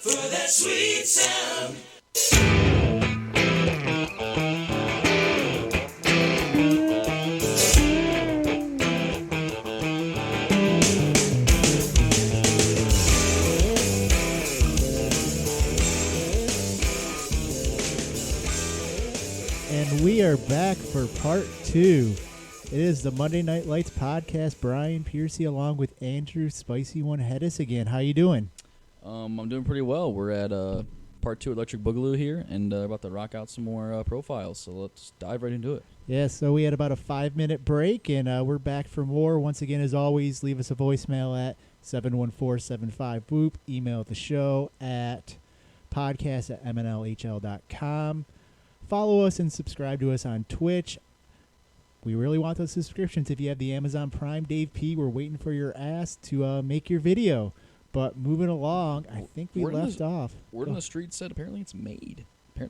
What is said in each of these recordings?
for that sweet sound. And we are back for part 2. It is the Monday Night Lights podcast. Brian Pearcy along with Andrew Spicy One Hetes again. How you doing? I'm doing pretty well. We're at part 2 Electric Boogaloo here, and about to rock out some more profiles. So let's dive right into it. Yeah, so we had about a 5-minute break, and we're back for more. Once again, as always, leave us a voicemail at 714-75-BOOP. Email the show at podcast@mnlhl.com. Follow us and subscribe to us on Twitch. We really want those subscriptions. If you have the Amazon Prime, Dave P., we're waiting for your ass to make your video. But moving along, I think we left off. Word on the street said apparently it's made. It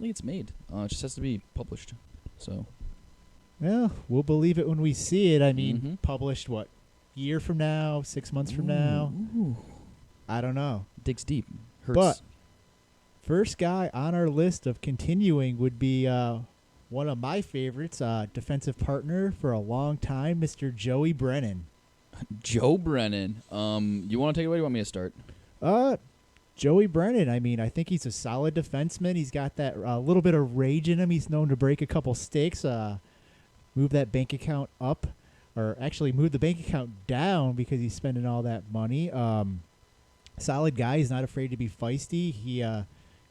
just has to be published. So, well, we'll believe it when we see it. I mean, published, year from now, 6 months from now? Ooh. I don't know. Digs deep. Hurts. But first guy on our list of continuing would be one of my favorites, defensive partner for a long time, Mr. Joey Brennan. Joe Brennan. You want to take it away? Or you want me to start? Joey Brennan, I mean, I think he's a solid defenseman. He's got that little bit of rage in him. He's known to break a couple stakes, move that bank account up, or actually move the bank account down because he's spending all that money. Solid guy. He's not afraid to be feisty. He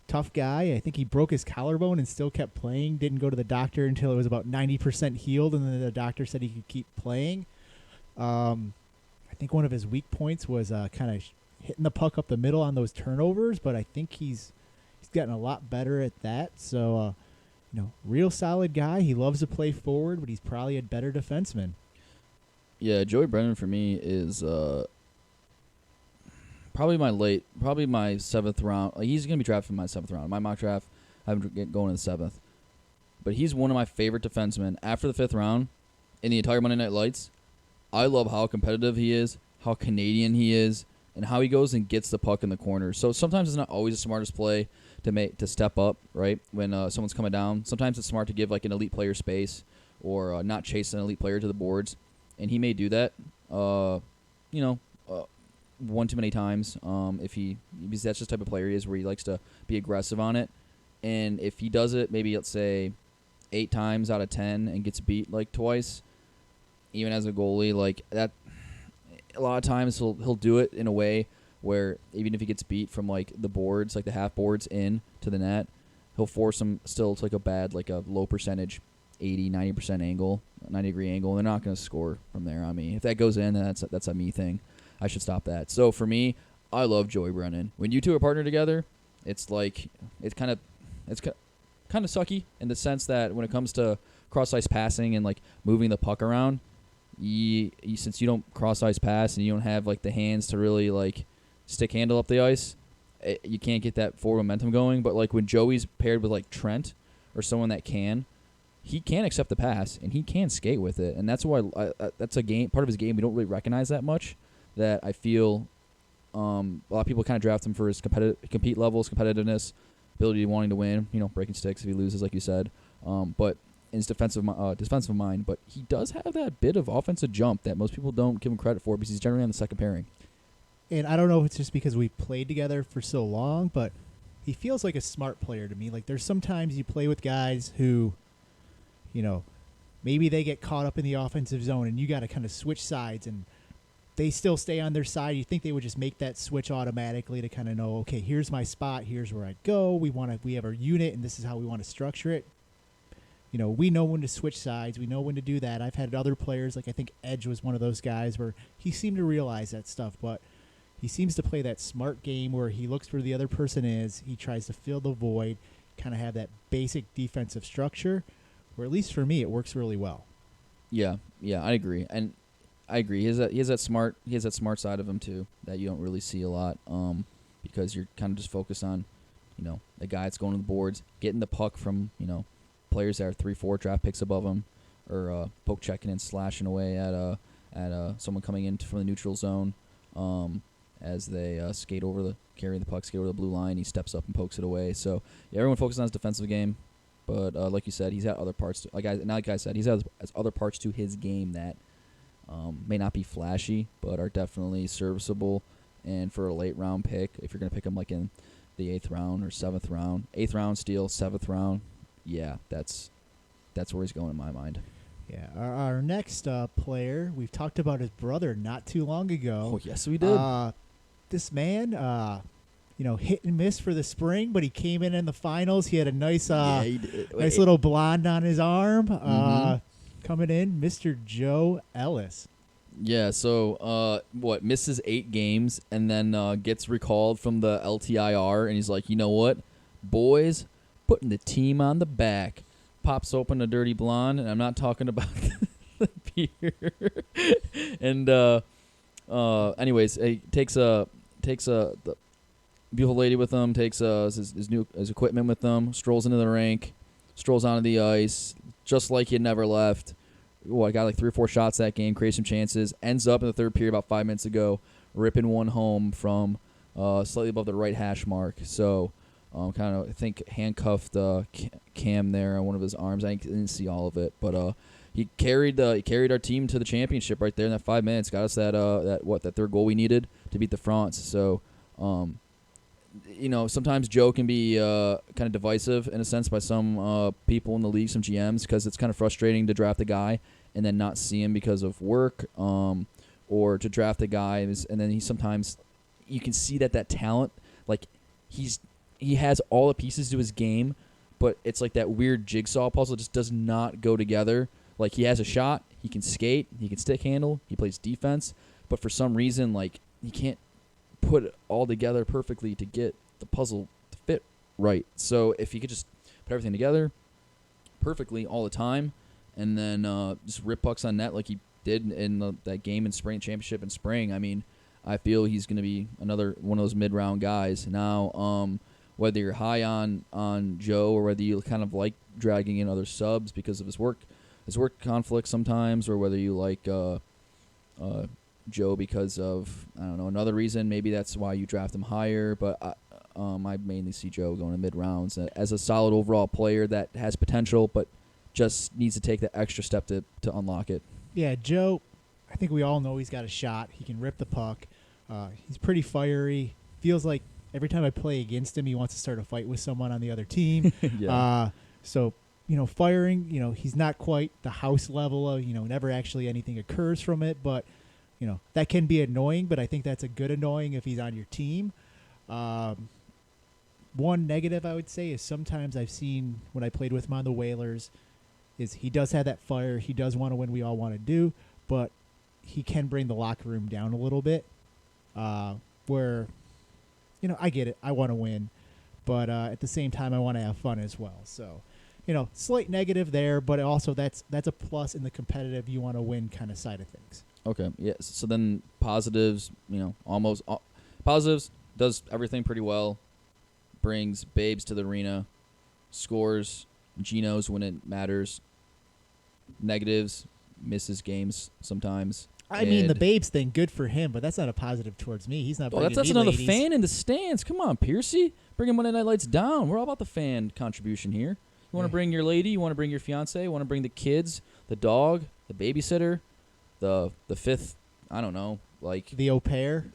tough guy. I think he broke his collarbone and still kept playing. Didn't go to the doctor until it was about 90% healed, and then the doctor said he could keep playing. I think one of his weak points was kind of hitting the puck up the middle on those turnovers, but I think he's gotten a lot better at that. So, real solid guy. He loves to play forward, but he's probably a better defenseman. Yeah, Joey Brennan for me is probably my 7th round. He's going to be drafted in my 7th round. My mock draft, I'm going in the 7th. But he's one of my favorite defensemen. After the 5th round, in the entire Monday Night Lights, I love how competitive he is, how Canadian he is, and how he goes and gets the puck in the corner. So sometimes it's not always the smartest play to step up, right, when someone's coming down. Sometimes it's smart to give like an elite player space or not chase an elite player to the boards. And he may do that, one too many times. Because that's just the type of player he is, where he likes to be aggressive on it. And if he does it, maybe let's say 8 times out of 10 and gets beat like twice, even as a goalie, like that, a lot of times he'll do it in a way where even if he gets beat from like the boards, like the half boards in to the net, he'll force him still to like a low percentage, 80, 90% angle, 90-degree angle, and they're not going to score from there on me. If that goes in, then that's a me thing. I should stop that. So for me, I love Joey Brennan. When you two are partnered together, it's kind of sucky in the sense that when it comes to cross-ice passing and like moving the puck around, since you don't cross-ice pass and you don't have like the hands to really like stick handle up the ice, you can't get that forward momentum going. But like when Joey's paired with like Trent or someone that he can accept the pass and he can skate with it, and that's why that's a game part of his game we don't really recognize that much. That I feel a lot of people kind of draft him for his compete levels, competitiveness, ability wanting to win, breaking sticks if he loses, like you said. But in his defensive mind, but he does have that bit of offensive jump that most people don't give him credit for because he's generally on the second pairing. And I don't know if it's just because we've played together for so long, but he feels like a smart player to me. Like there's sometimes you play with guys who, maybe they get caught up in the offensive zone and you got to kind of switch sides and they still stay on their side. You think they would just make that switch automatically to kind of know, okay, here's my spot, here's where I go. We have our unit and this is how we want to structure it. We know when to switch sides. We know when to do that. I've had other players, like I think Edge was one of those guys where he seemed to realize that stuff, but he seems to play that smart game where he looks where the other person is. He tries to fill the void, kind of have that basic defensive structure, where at least for me, it works really well. Yeah, I agree. And I agree. He has that smart side of him too that you don't really see a lot because you're kind of just focused on, the guy that's going to the boards, getting the puck from, players that are 3-4 draft picks above him, or poke checking and slashing away at someone coming in from the neutral zone, and as they carry the puck, skate over the blue line. He steps up and pokes it away. So yeah, everyone focuses on his defensive game, but like you said, he's got other parts. Like I said, he's has other parts to his game that may not be flashy, but are definitely serviceable. And for a late round pick, if you're gonna pick him like in the 8th round or 7th round, 8th round steal, 7th round, yeah, that's where he's going in my mind. Yeah, our next player, we've talked about his brother not too long ago. Oh yes, we did. This man, hit and miss for the spring, but he came in the finals. He had a nice, nice little blonde on his arm. Coming in, Mr. Joe Ellis. Yeah, so misses 8 games and then gets recalled from the LTIR, and he's like, you know what, boys, putting the team on the back. Pops open a dirty blonde, and I'm not talking about the beer. And anyways, he takes the beautiful lady with him, takes his equipment with him, strolls into the rink, strolls onto the ice, just like he had never left. I got like 3 or 4 shots that game, created some chances, ends up in the 3rd period about 5 minutes ago, ripping one home from slightly above the right hash mark. So kind of, I think, handcuffed Cam there on one of his arms. I didn't see all of it, but he carried our team to the championship right there in that 5 minutes. Got us that 3rd goal we needed to beat the France. So, sometimes Joe can be kind of divisive in a sense by some people in the league, some GMs, because it's kind of frustrating to draft a guy and then not see him because of work, or to draft a guy and then he sometimes you can see that talent, like he has all the pieces to his game, but it's like that weird jigsaw puzzle just does not go together. Like, he has a shot, he can skate, he can stick handle, he plays defense, but for some reason, like, he can't put it all together perfectly to get the puzzle to fit right. So if he could just put everything together perfectly all the time, and then just rip pucks on net like he did in that game in spring championship in spring, I mean, I feel he's going to be another one of those mid-round guys. Now, whether you're high on Joe or whether you kind of like dragging in other subs because of his work conflict sometimes, or whether you like Joe because of, I don't know, another reason, maybe that's why you draft him higher. But I mainly see Joe going to mid-rounds as a solid overall player that has potential, but just needs to take that extra step to unlock it. Yeah, Joe, I think we all know he's got a shot. He can rip the puck. He's pretty fiery. Feels like every time I play against him, he wants to start a fight with someone on the other team. Yeah. So, firing, he's not quite the house level of, never actually anything occurs from it. But, that can be annoying, but I think that's a good annoying if he's on your team. One negative I would say is sometimes I've seen when I played with him on the Whalers is he does have that fire. He does want to win. We all want to do, but he can bring the locker room down a little bit where, I get it. I want to win, but at the same time, I want to have fun as well. So, slight negative there, but also that's a plus in the competitive, you want to win kind of side of things. Okay. Yeah. So then positives, almost positives, does everything pretty well, brings babes to the arena, scores Genos when it matters. Negatives, misses games sometimes. I mean, the babes thing, good for him, but that's not a positive towards me. He's not. That's another ladies. Fan in the stands. Come on, Pearcy, bringing Monday Night Lights down. We're all about the fan contribution here. You want to bring your lady, you want to bring your fiance, you want to bring the kids, the dog, the babysitter, the fifth. I don't know, like the au pair.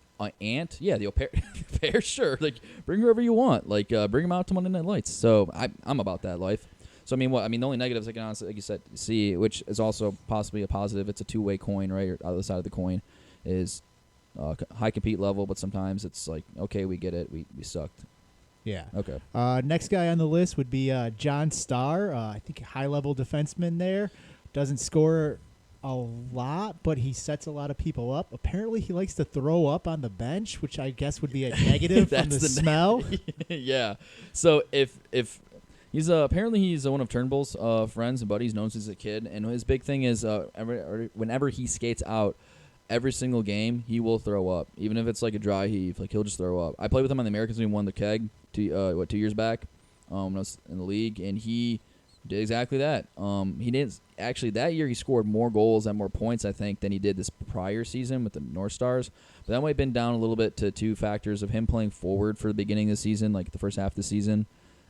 Aunt, yeah, the au pair, sure. Like, bring whoever you want. Like, bring them out to Monday Night Lights. So I'm about that life. So the only negatives I can honestly, like you said, see, which is also possibly a positive. It's a two-way coin, right? Or other side of the coin is high compete level, but sometimes it's like, okay, we get it, we sucked. Yeah. Okay. Next guy on the list would be John Starr. I think a high-level defenseman there. Doesn't score a lot, but he sets a lot of people up. Apparently, he likes to throw up on the bench, which I guess would be a negative from the smell. Yeah. So if he's apparently he's one of Turnbull's friends and buddies, known since a kid, and his big thing is whenever he skates out, every single game he will throw up, even if it's like a dry heave. Like, he'll just throw up. I played with him on the Americans when we won the keg 2 years back when I was in the league, and he Did exactly that. He didn't actually that year. He scored more goals and more points, I think, than he did this prior season with the North Stars. But that might have been down a little bit to two factors of him playing forward for the beginning of the season, like the first half of the season,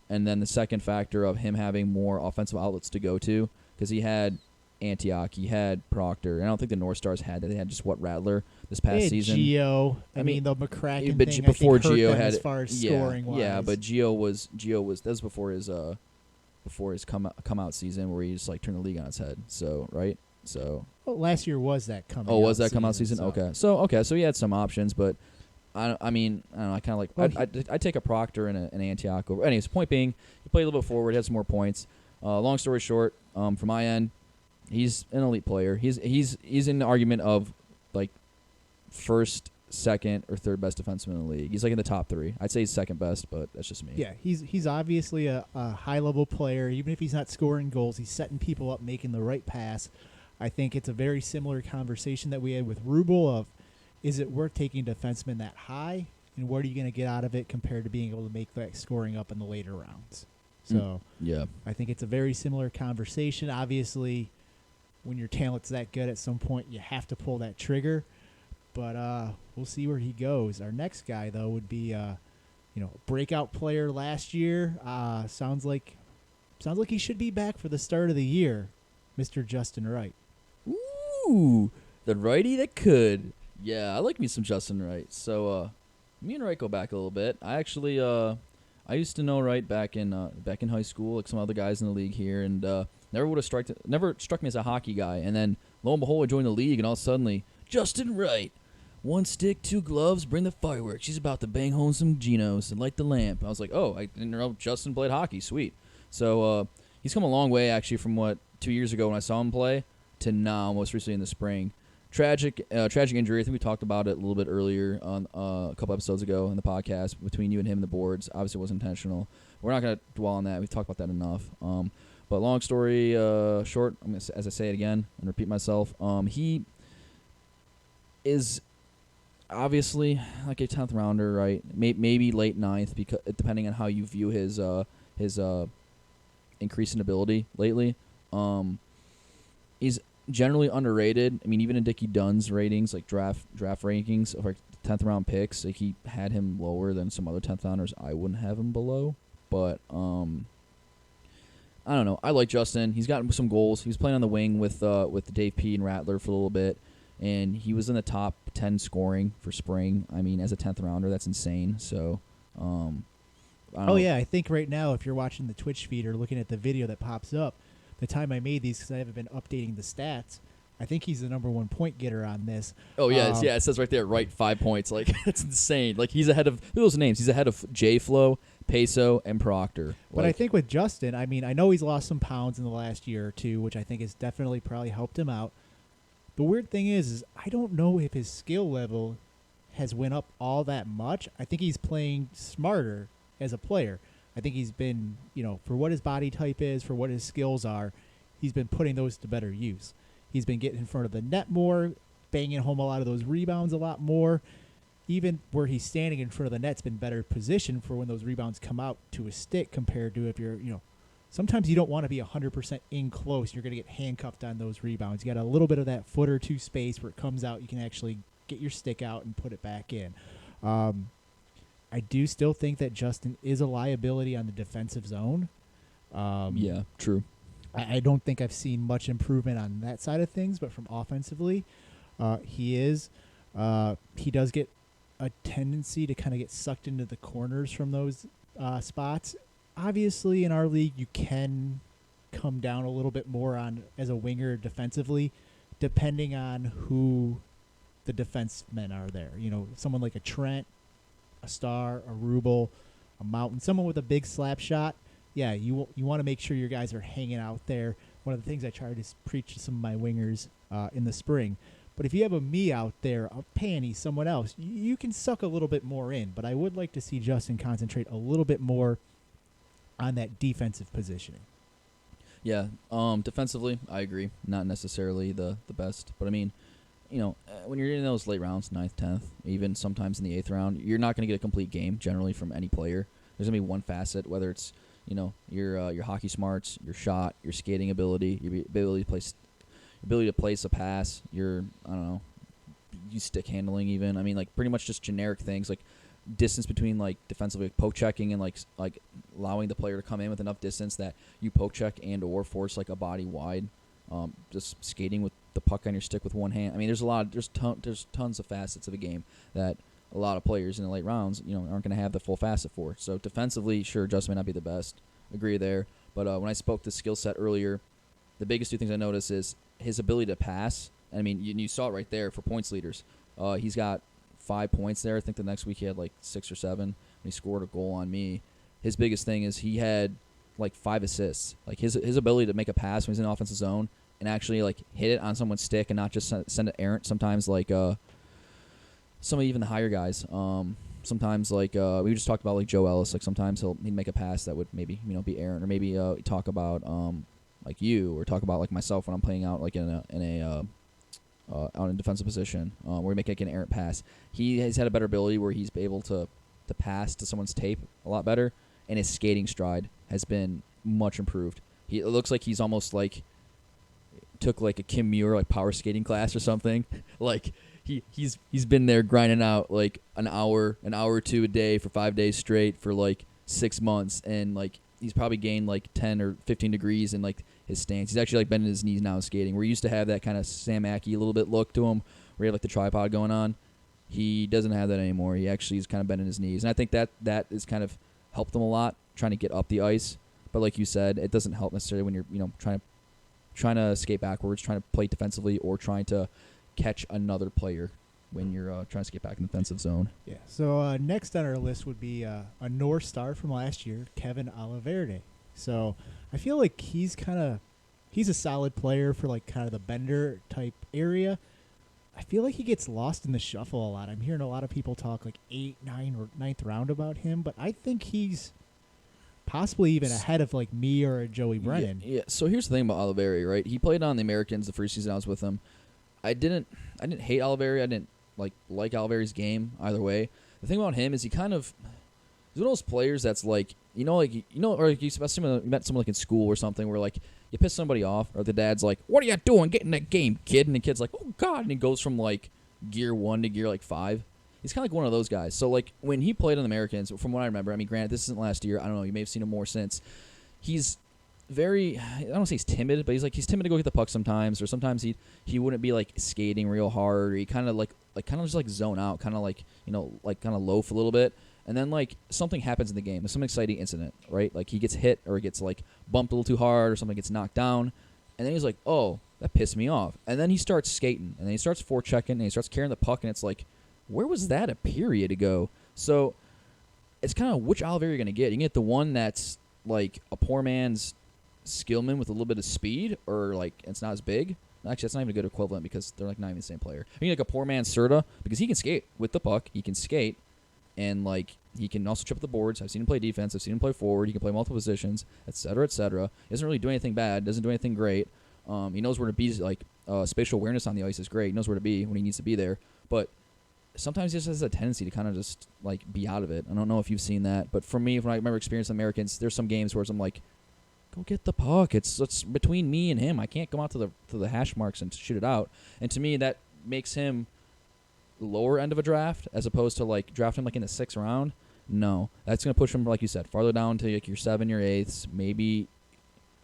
and then the second factor of him having more offensive outlets to go to because he had Antioch, he had Proctor. I don't think the North Stars had that. They had just Rattler this past season. Gio. I mean the McCracken but thing. before I think hurt Gio them had as far as yeah, scoring wise. yeah, but Gio was that was before his come out season where he just like turned the league on its head. So right, so well, last year was that coming. oh, was that come out season? season? Okay, so he had some options, but I mean I don't know. I kind of like Well, I take a Proctor and an Antioch over. Anyways, point being, he played a little bit forward, had some more points. Long story short, from my end, he's an elite player. He's in the argument of like first, second, or third best defenseman in the league. He's like in the top 3. I'd say he's second best, but that's just me. Yeah, he's obviously a high level player. Even if he's not scoring goals, he's setting people up, making the right pass. I think it's a very similar conversation that we had with Rubel of, is it worth taking a defenseman that high, and what are you going to get out of it compared to being able to make that scoring up in the later rounds? So yeah, I think it's a very similar conversation. Obviously, when your talent's that good, at some point you have to pull that trigger. But we'll see where he goes. Our next guy, though, would be breakout player last year. Sounds like he should be back for the start of the year, Mr. Justin Wright. Ooh, the righty that could. Yeah, I like me some Justin Wright. So me and Wright go back a little bit. I actually I used to know Wright back in high school, like some other guys in the league here, and never struck me as a hockey guy. And then lo and behold, I joined the league, and all of a sudden, Justin Wright. 1 stick, 2 gloves, bring the fireworks. She's about to bang home some Genos and light the lamp. I was like, oh, I didn't know Justin played hockey. Sweet. So he's come a long way, actually, from 2 years ago when I saw him play to now, most recently in the spring. Tragic injury. I think we talked about it a little bit earlier on a couple episodes ago in the podcast between you and him and the boards. Obviously, it was intentional. We're not going to dwell on that. We've talked about that enough. But long story short, as I say it again and repeat myself, he is obviously like a 10th rounder, right? Maybe late 9th, because depending on how you view his increase in ability lately. He's generally underrated. I mean, even in Dickie Dunn's ratings, like draft rankings of like 10th round picks, like he had him lower than some other 10th rounders. I wouldn't have him below, but I don't know. I like Justin. He's gotten some goals. He was playing on the wing with Dave P and Rattler for a little bit, and he was in the top 10 scoring for spring. I mean, as a 10th rounder, that's insane. So, I don't know. Yeah, I think right now, if you're watching the Twitch feed or looking at the video that pops up, the time I made these, because I haven't been updating the stats, I think he's the number 1 point getter on this. Oh, yeah, it says right there, right, 5 points. Like, that's insane. Like, he's ahead of, look at those names. He's ahead of J-Flo, Peso, and Proctor. But I think with Justin, I mean, I know he's lost some pounds in the last year or two, which I think has definitely probably helped him out. The weird thing is I don't know if his skill level has went up all that much. I think he's playing smarter as a player. I think he's been, for what his body type is, for what his skills are, he's been putting those to better use. He's been getting in front of the net more, banging home a lot of those rebounds a lot more. Even where he's standing in front of the net's been better positioned for when those rebounds come out to a stick compared to if you're, sometimes you don't want to be 100% in close. You're going to get handcuffed on those rebounds. You got a little bit of that foot or two space where it comes out. You can actually get your stick out and put it back in. I do still think that Justin is a liability on the defensive zone. Yeah, true. I don't think I've seen much improvement on that side of things, but from offensively, he is. He does get a tendency to kind of get sucked into the corners from those spots. Obviously, in our league, you can come down a little bit more on as a winger defensively, depending on who the defensemen are there. Someone like a Trent, a Star, a Rubel, a Mountain, someone with a big slap shot. Yeah, you want to make sure your guys are hanging out there. One of the things I try to preach to some of my wingers in the spring. But if you have a me out there, a Panny, someone else, you can suck a little bit more in. But I would like to see Justin concentrate a little bit more on that defensive positioning. Yeah, defensively, I agree. Not necessarily the best, but I mean, when you're in those late rounds, 9th, 10th, even sometimes in the 8th round, you're not going to get a complete game generally from any player. There's going to be one facet, whether it's your hockey smarts, your shot, your skating ability, your ability to place a pass, your you stick handling even. I mean, like pretty much just generic things like distance between like defensively like poke checking and like allowing the player to come in with enough distance that you poke check and or force like a body wide. Just skating with the puck on your stick with one hand. I mean, there's tons of facets of a game that a lot of players in the late rounds, aren't going to have the full facet for. So defensively, sure, Justin may not be the best. Agree there. But when I spoke the skill set earlier, the biggest two things I noticed is his ability to pass. I mean, you saw it right there for points leaders. He's got 5 points there. I think the next week he had like 6 or 7 when he scored a goal on me. His biggest thing is he had like 5 assists. Like his ability to make a pass when he's in the offensive zone and actually like hit it on someone's stick and not just send it errant. Sometimes like some of even the higher guys. Sometimes like we just talked about like Joe Ellis. Like sometimes he'd make a pass that would maybe be errant, or maybe talk about like you, or talk about like myself when I'm playing out like on a defensive position where we make like an errant pass. He has had a better ability where he's able to pass to someone's tape a lot better, and his skating stride has been much improved. It looks like he's almost like took like a Kim Muir like power skating class or something. Like he's been there grinding out like an hour or two a day for 5 days straight for like 6 months, and like he's probably gained like 10 or 15 degrees in like his stance. He's actually like bending his knees now skating. Where he used to have that kind of Sam Ackey a little bit look to him, where he had like the tripod going on. He doesn't have that anymore. He actually is kind of bending his knees, and I think that is kind of helped him a lot trying to get up the ice. But like you said, it doesn't help necessarily when you're trying to skate backwards, trying to play defensively, or trying to catch another player when you're trying to skate back in the defensive zone. Yeah. So next on our list would be a North Star from last year, Kevin Oliverde. So I feel like he's a solid player for like kind of the bender type area. I feel like he gets lost in the shuffle a lot. I'm hearing a lot of people talk like 8, 9, or 9th round about him, but I think he's possibly even ahead of like me or a Joey Brennan. Yeah. So here's the thing about Oliveri, right? He played on the Americans the first season I was with him. I didn't hate Oliveri. I didn't like Oliveri's game either way. The thing about him is he's one of those players that's like or like you met someone like in school or something where like you piss somebody off, or the dad's like, "What are you doing? Get in that game, kid!" And the kid's like, "Oh God!" And he goes from like gear 1 to gear like 5. He's kind of like one of those guys. So like when he played on the Americans, from what I remember, I mean, granted, this isn't last year. I don't know. You may have seen him more since. He's very, I don't want to say he's timid, but he's timid to go get the puck sometimes, or sometimes he wouldn't be like skating real hard, or he kind of just like zone out, kind of like kind of loaf a little bit. And then like something happens in the game, there's some exciting incident, right? Like he gets hit, or he gets like bumped a little too hard, or something gets knocked down, and then he's like, "Oh, that pissed me off." And then he starts skating, and then he starts forechecking, and he starts carrying the puck, and it's like, where was that a period ago? So it's kind of which Oliveri you're going to get. You can get the one that's like a poor man's Skillman with a little bit of speed, or like it's not as big. Actually, that's not even a good equivalent because they're like not even the same player. You can get like a poor man's Serta because he can skate with the puck. He can skate, and like he can also trip up the boards. I've seen him play defense. I've seen him play forward. He can play multiple positions, etc., etc. He doesn't really do anything bad. Doesn't do anything great. He knows where to be. Like spatial awareness on the ice is great. He knows where to be when he needs to be there. But sometimes he just has a tendency to kind of just like be out of it. I don't know if you've seen that, but for me, when I remember experiencing Americans, there's some games where I'm like, go get the puck. It's between me and him. I can't come out to the hash marks and shoot it out. And to me, that makes him lower end of a draft as opposed to like drafting him like in the 6th round. No, that's gonna push him, like you said, farther down to like your 7, your 8ths, maybe.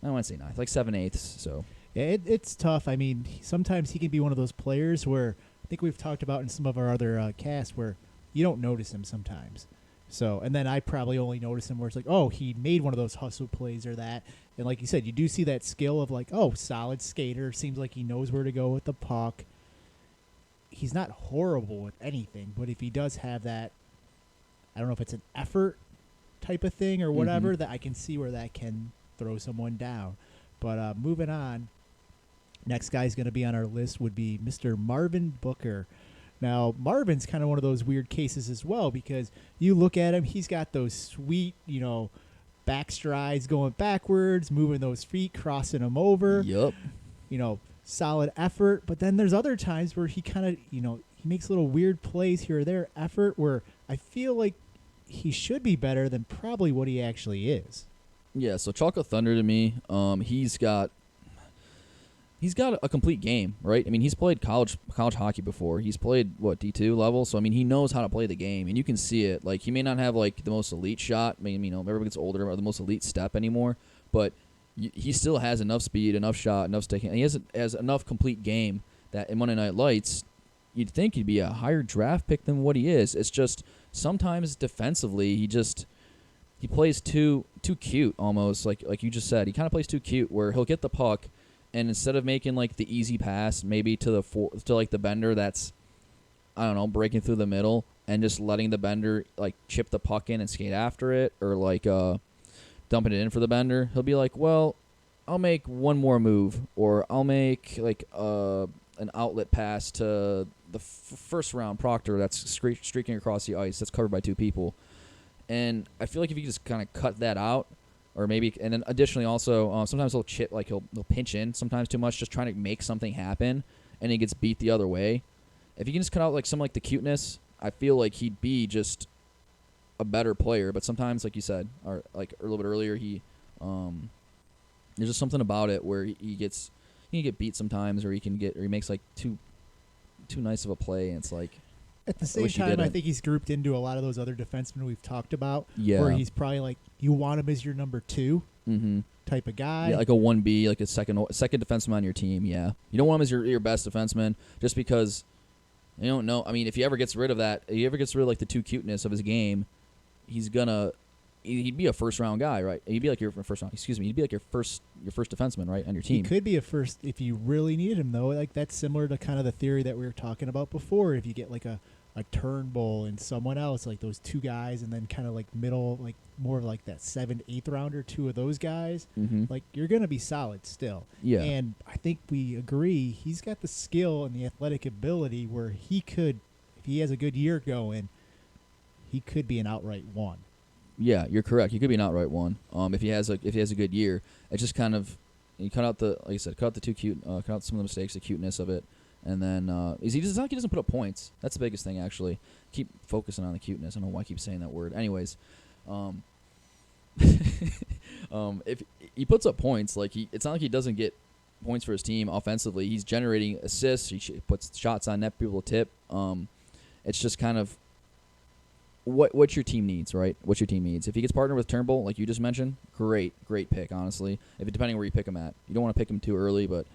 I don't want to say 9th, like 7, 8ths. So yeah, it's tough. I mean, sometimes he can be one of those players where I think we've talked about in some of our other casts where you don't notice him sometimes. So, and then I probably only notice him where it's like, oh, he made one of those hustle plays or that. And like you said, you do see that skill of like, oh, solid skater. Seems like he knows where to go with the puck. He's not horrible with anything, but if he does have that, I don't know if it's an effort type of thing or whatever, that I can see where that can throw someone down. But moving on, next guy's going to be on our list would be Mr. Marvin Booker. Now, Marvin's kind of one of those weird cases as well because you look at him, he's got those sweet, back strides going backwards, moving those feet, crossing them over. Yup. Solid effort. But then there's other times where he kind of, he makes little weird plays here or there, effort where I feel like he should be better than probably what he actually is. Yeah, so Chocolate Thunder to me, he's got a complete game, right? I mean, he's played college hockey before. He's played D2 level, so I mean, he knows how to play the game, and you can see it. Like, he may not have like the most elite shot. I mean, everyone gets older, or the most elite step anymore, but he still has enough speed, enough shot, enough sticking, and he has enough complete game that in Monday Night Lights, you'd think he'd be a higher draft pick than what he is. It's just sometimes defensively, he plays too cute almost, like you just said. He kind of plays too cute, where he'll get the puck, and instead of making like the easy pass, maybe to like the bender that's, I don't know, breaking through the middle, and just letting the bender like chip the puck in and skate after it, or like dumping it in for the bender, he'll be like, well, I'll make one more move, or I'll make like an outlet pass to the first round Proctor that's streaking across the ice that's covered by two people. And I feel like if you just kind of cut that out, or maybe, and then additionally also, sometimes he'll chip, like he'll pinch in sometimes too much, just trying to make something happen, and he gets beat the other way. If you can just cut out like some like the cuteness, I feel like he'd be just a better player. But sometimes, like you said, or like a little bit earlier, there's just something about it where he can get beat sometimes, or he makes like too nice of a play, and it's like. At the same time, I think he's grouped into a lot of those other defensemen we've talked about. Yeah. Where he's probably like, you want him as your number 2 type of guy. Yeah, like a 1B, like a second defenseman on your team, yeah. You don't want him as your best defenseman just because you don't know. I mean, if he ever gets rid of that, if he ever gets rid of like the too cuteness of his game, he'd be a first-round guy, right? He'd be like your first-round. Excuse me. He'd be like your first defenseman, right, on your team. He could be a first if you really needed him, though. Like, that's similar to kind of the theory that we were talking about before. If you get like a Turnbull and someone else, like those two guys, and then kind of like middle, like more of like that 7th, 8th rounder, two of those guys, like you're gonna be solid still. Yeah. And I think we agree he's got the skill and the athletic ability where he could, if he has a good year going, he could be an outright 1. Yeah, you're correct. He could be an outright 1. If he has a good year, it's just kind of you cut out the, like I said, cut out the too cute, cut out some of the mistakes, the cuteness of it, and then it's not like he doesn't put up points. That's the biggest thing, actually. Keep focusing on the cuteness. I don't know why I keep saying that word. Anyways, if he puts up points, like it's not like he doesn't get points for his team offensively. He's generating assists. He puts shots on net, people tip. It's just kind of what your team needs, right? What your team needs. If he gets partnered with Turnbull, like you just mentioned, great pick, honestly. Depending where you pick him at. You don't want to pick him too early, but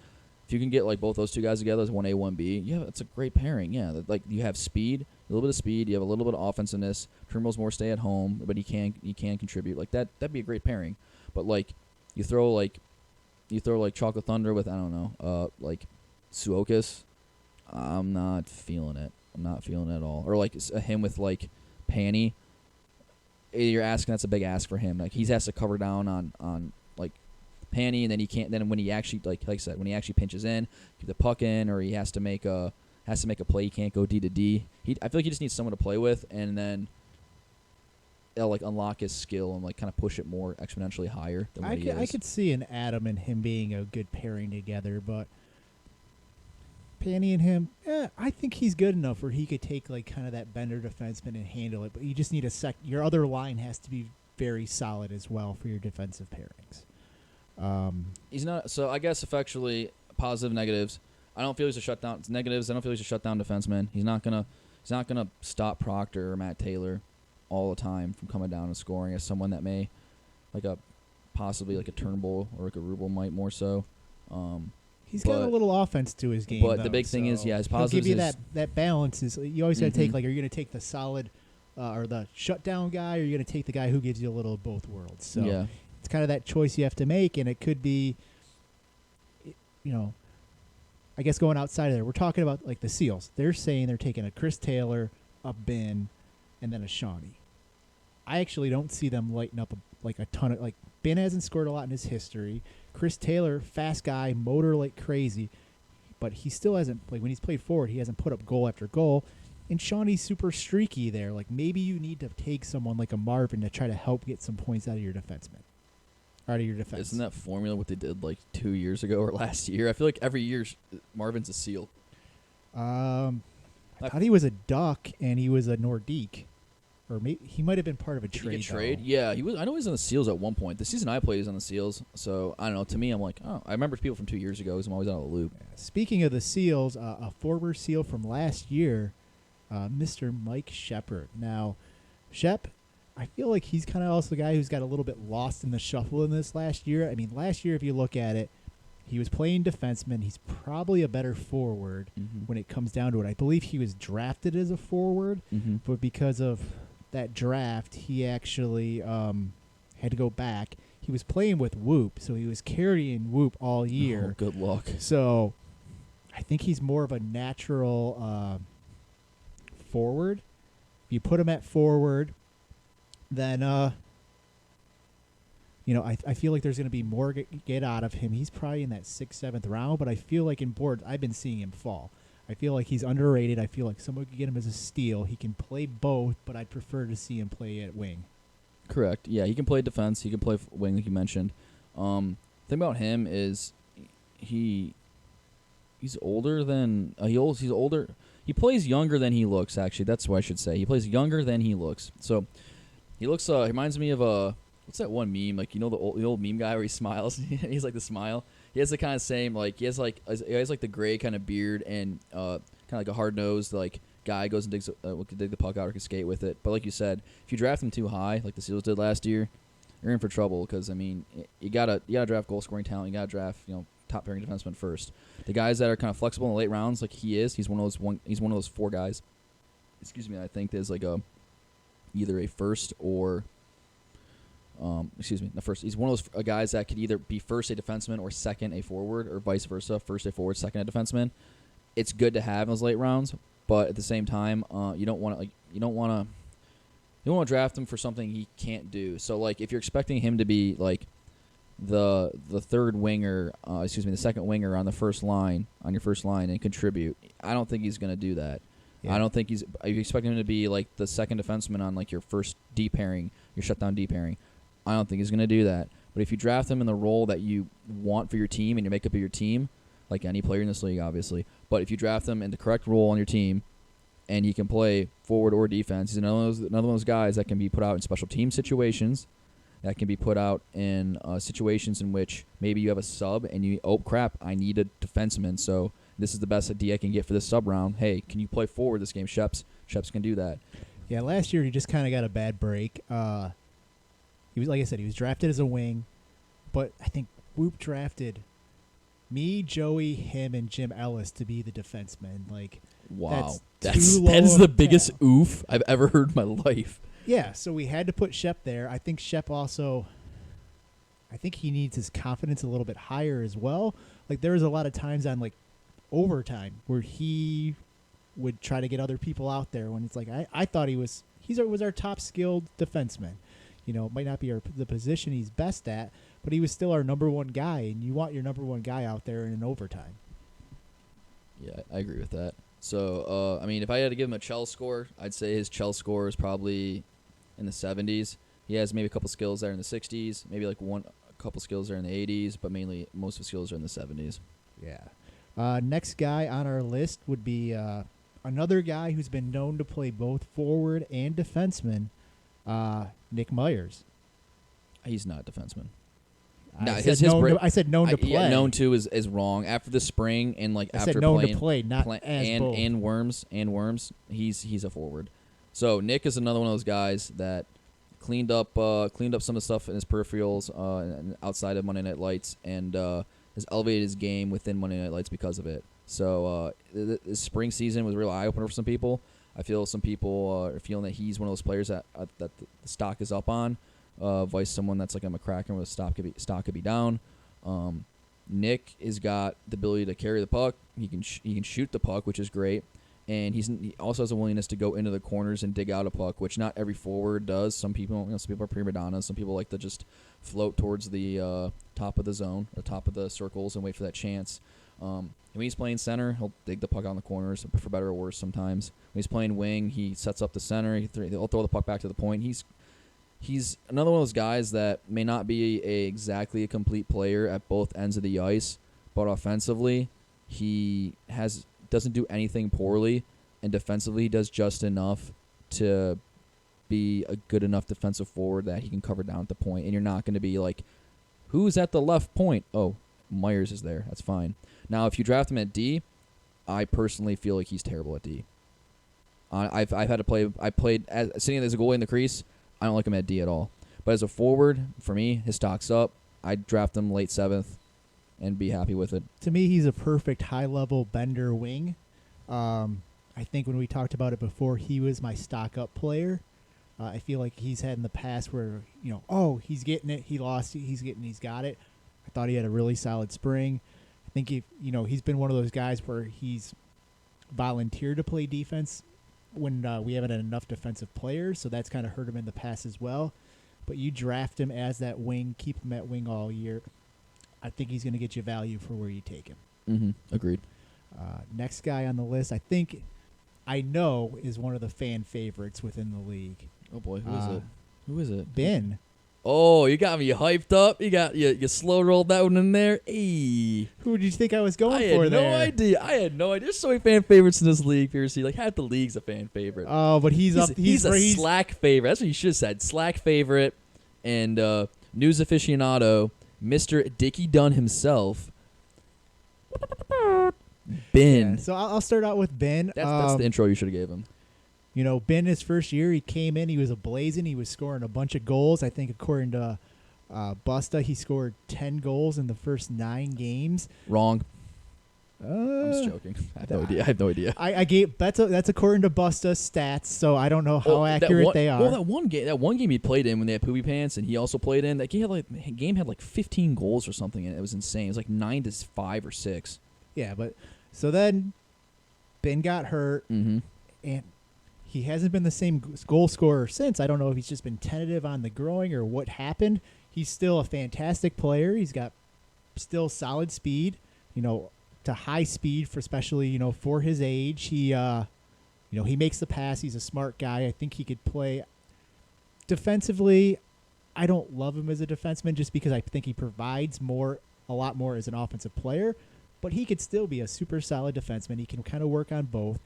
if you can get like both those two guys together as 1A, 1B, yeah, that's a great pairing. Yeah, like you have speed, a little bit of speed, you have a little bit of offensiveness. Turnbull's more stay at home, but he can contribute. Like that'd be a great pairing. But like you throw like Chocolate Thunder with, I don't know, like Suokis, I'm not feeling it. I'm not feeling it at all. Or like him with like Panny. You're asking, that's a big ask for him. Like he has to cover down on like Panny, and then he can't. Then when he actually like I said, when he actually pinches in, keep the puck in, or he has to make a play, he can't go D to D. I feel like he just needs someone to play with, and then it'll like unlock his skill and like kind of push it more exponentially higher than what he is. I could see an Adam and him being a good pairing together, but Panny and him, I think he's good enough where he could take like kind of that bender defenseman and handle it. But you just need your other line has to be very solid as well for your defensive pairings. He's not. So I guess effectually positive, negatives. I don't feel he's a shutdown. It's negatives. I don't feel he's a shutdown defenseman. He's not gonna stop Proctor or Matt Taylor all the time from coming down and scoring as someone that may, possibly like a Turnbull or like a Rubel might more so. He's got a little offense to his game. But the big thing is, his positives. He'll give you that balance. Is you always got to take, like, are you going to take the solid or the shutdown guy, or are you going to take the guy who gives you a little of both worlds? So yeah. It's kind of that choice you have to make, and it could be, I guess going outside of there, we're talking about like the Seals. They're saying they're taking a Chris Taylor, a Ben, and then a Shawnee. I actually don't see them lighting up a ton of, like, Ben hasn't scored a lot in his history. Chris Taylor, fast guy, motor like crazy, but he still hasn't, like, when he's played forward, he hasn't put up goal after goal. And Shawnee's super streaky there. Like, maybe you need to take someone like a Marvin to try to help get some points out of your defenseman. Out of your defense. Isn't that formula what they did like 2 years ago or last year? I feel like every year Marvin's a Seal. I thought he was a Duck and he was a Nordique. or maybe he might have been part of a Did trade. he get trade? though. Yeah, he was. I know he was on the Seals at one point. The season I played, he was on the Seals. So I don't know. To me, I'm like, oh, I remember people from 2 years ago. 'Cause I'm always out of the loop. Speaking of the Seals, a former Seal from last year, Mr. Mike Shepard. Now, Shep, I feel like he's kind of also the guy who's got a little bit lost in the shuffle in this last year. I mean, last year, if you look at it, he was playing defenseman. He's probably a better forward when it comes down to it. I believe he was drafted as a forward, but because of that draft, he actually had to go back. He was playing with Whoop, so he was carrying Whoop all year. Oh, good luck. So I think he's more of a natural forward. If you put him at forward, then I feel like there's going to be more get out of him. He's probably in that 6th, 7th round, but I feel like in boards, I've been seeing him fall. I feel like he's underrated. I feel like someone could get him as a steal. He can play both, but I'd prefer to see him play at wing. Correct. Yeah, he can play defense. He can play wing, like you mentioned. Thing about him is he's older than he's older. He plays younger than he looks. Actually, that's what I should say. He plays younger than he looks. So he looks. He reminds me of what's that one meme? Like, you know, the old meme guy where he smiles. He's like the smile. He has the kind of same, like, he has like the gray kind of beard and kind of like a hard nosed like guy, goes and can dig the puck out or can skate with it. But like you said, if you draft him too high, like the Seals did last year, you're in for trouble because I mean you gotta draft goal scoring talent. You gotta draft top pairing defensemen first. The guys that are kind of flexible in the late rounds, like he is, he's one of those 4 guys. Excuse me, I think there's like either a first or. The first. He's one of those guys that could either be first a defenseman or second a forward, or vice versa. First a forward, second a defenseman. It's good to have in those late rounds, but at the same time, you don't want to draft him for something he can't do. So like, if you're expecting him to be like the third winger, the second winger on your first line and contribute, I don't think he's going to do that. Yeah. I don't think if you expect him to be like the second defenseman on like your first D pairing, your shutdown D pairing, I don't think he's going to do that. But if you draft him in the role that you want for your team and your makeup of your team, like any player in this league, obviously, but if you draft him in the correct role on your team and he can play forward or defense, he's another one of those guys that can be put out in special team situations, that can be put out in situations in which maybe you have a sub and oh crap, I need a defenseman, so this is the best D I can get for this sub round. Hey, can you play forward this game, Sheps? Sheps can do that. Yeah, last year he just kind of got a bad break. He was, like I said, he was drafted as a wing, but I think Whoop drafted me, Joey, him, and Jim Ellis to be the defenseman. Like, wow, that is the biggest oof I've ever heard in my life. Yeah, so we had to put Shep there. I think Shep also, I think he needs his confidence a little bit higher as well. Like, there was a lot of times on like overtime where he would try to get other people out there when it's like I thought he was our top skilled defenseman. Might not be the position he's best at, but he was still our number one guy, and you want your number one guy out there in an overtime. Yeah, I agree with that. So, I mean, if I had to give him a Chell score, I'd say his Chell score is probably in the 70s. He has maybe a couple skills there in the 60s, maybe like a couple skills there in the 80s, but mainly most of his skills are in the 70s. Yeah. Next guy on our list would be another guy who's been known to play both forward and defenseman, Nick Myers. He's not a defenseman. I said known to play. Yeah, known to is wrong. After the spring and like I after said known playing, to play, not as both. and worms, he's a forward. So Nick is another one of those guys that cleaned up some of the stuff in his peripherals and outside of Monday Night Lights, and has elevated his game within Monday Night Lights because of it. So the spring season was a real eye opener for some people. I feel some people are feeling that he's one of those players that the stock is up on, vice someone that's like a McCracken where the stock could be down. Nick has got the ability to carry the puck. He can shoot the puck, which is great, and he also has a willingness to go into the corners and dig out a puck, which not every forward does. Some people are prima donnas. Some people like to just float towards the top of the zone or top of the circles and wait for that chance. When he's playing center, he'll dig the puck out in the corners, for better or worse sometimes. When he's playing wing, he sets up the center. He'll throw the puck back to the point. He's another one of those guys that may not be exactly a complete player at both ends of the ice, but offensively, he doesn't do anything poorly, and defensively, he does just enough to be a good enough defensive forward that he can cover down at the point, and you're not going to be like, who's at the left point? Oh, Myers is there. That's fine. Now, if you draft him at D, I personally feel like he's terrible at D. I've had to play. I played sitting as a goalie in the crease. I don't like him at D at all. But as a forward, for me, his stock's up. I'd draft him late 7th and be happy with it. To me, he's a perfect high-level bender wing. I think when we talked about it before, he was my stock-up player. I feel like he's had in the past where, he's getting it, he lost it, he's got it. I thought he had a really solid spring. I think he's been one of those guys where he's volunteered to play defense when we haven't had enough defensive players, so that's kind of hurt him in the past as well. But you draft him as that wing, keep him at wing all year. I think he's going to get you value for where you take him. Mm-hmm. Agreed. Next guy on the list, I know is one of the fan favorites within the league. Oh boy, who is it? Ben. Oh, you got me hyped up. You slow rolled that one in there. Hey. Who did you think I was going I for had there? no idea. There's so many fan favorites in this league, Pearcy. Like half the league's a fan favorite. Oh, but he's up. He's a slack favorite. That's what you should have said. Slack favorite and news aficionado, Mr. Dickie Dunn himself. Ben. Yeah, so I'll start out with Ben. That's the intro you should have gave him. Ben, his first year, he came in, he was ablazing. He was scoring a bunch of goals. I think according to Busta, he scored 10 goals in the first 9 games. Wrong. I'm just joking. I have no idea. I gave that's according to Busta's stats, so I don't know how accurate they are. Well, that one game he played in when they had poopy pants, and he also played in that game had like 15 goals or something, and it was insane. It was like 9-5 or 6. Yeah, but so then Ben got hurt, and he hasn't been the same goal scorer since. I don't know if he's just been tentative on the growing or what happened. He's still a fantastic player. He's got still solid speed, to high speed for especially, for his age. He he makes the pass. He's a smart guy. I think he could play defensively. I don't love him as a defenseman just because I think he provides a lot more as an offensive player, but he could still be a super solid defenseman. He can kind of work on both.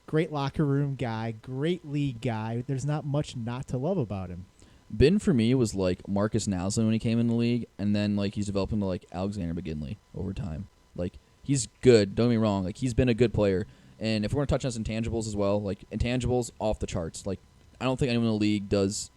Great locker room guy, great league guy. There's not much not to love about him. Ben for me was like Marcus Naslund when he came in the league, and then like he's developed into like Alexander McGinley over time. Like he's good. Don't get me wrong. Like he's been a good player. And if we're gonna touch on his intangibles as well, like intangibles off the charts. Like I don't think anyone in the league does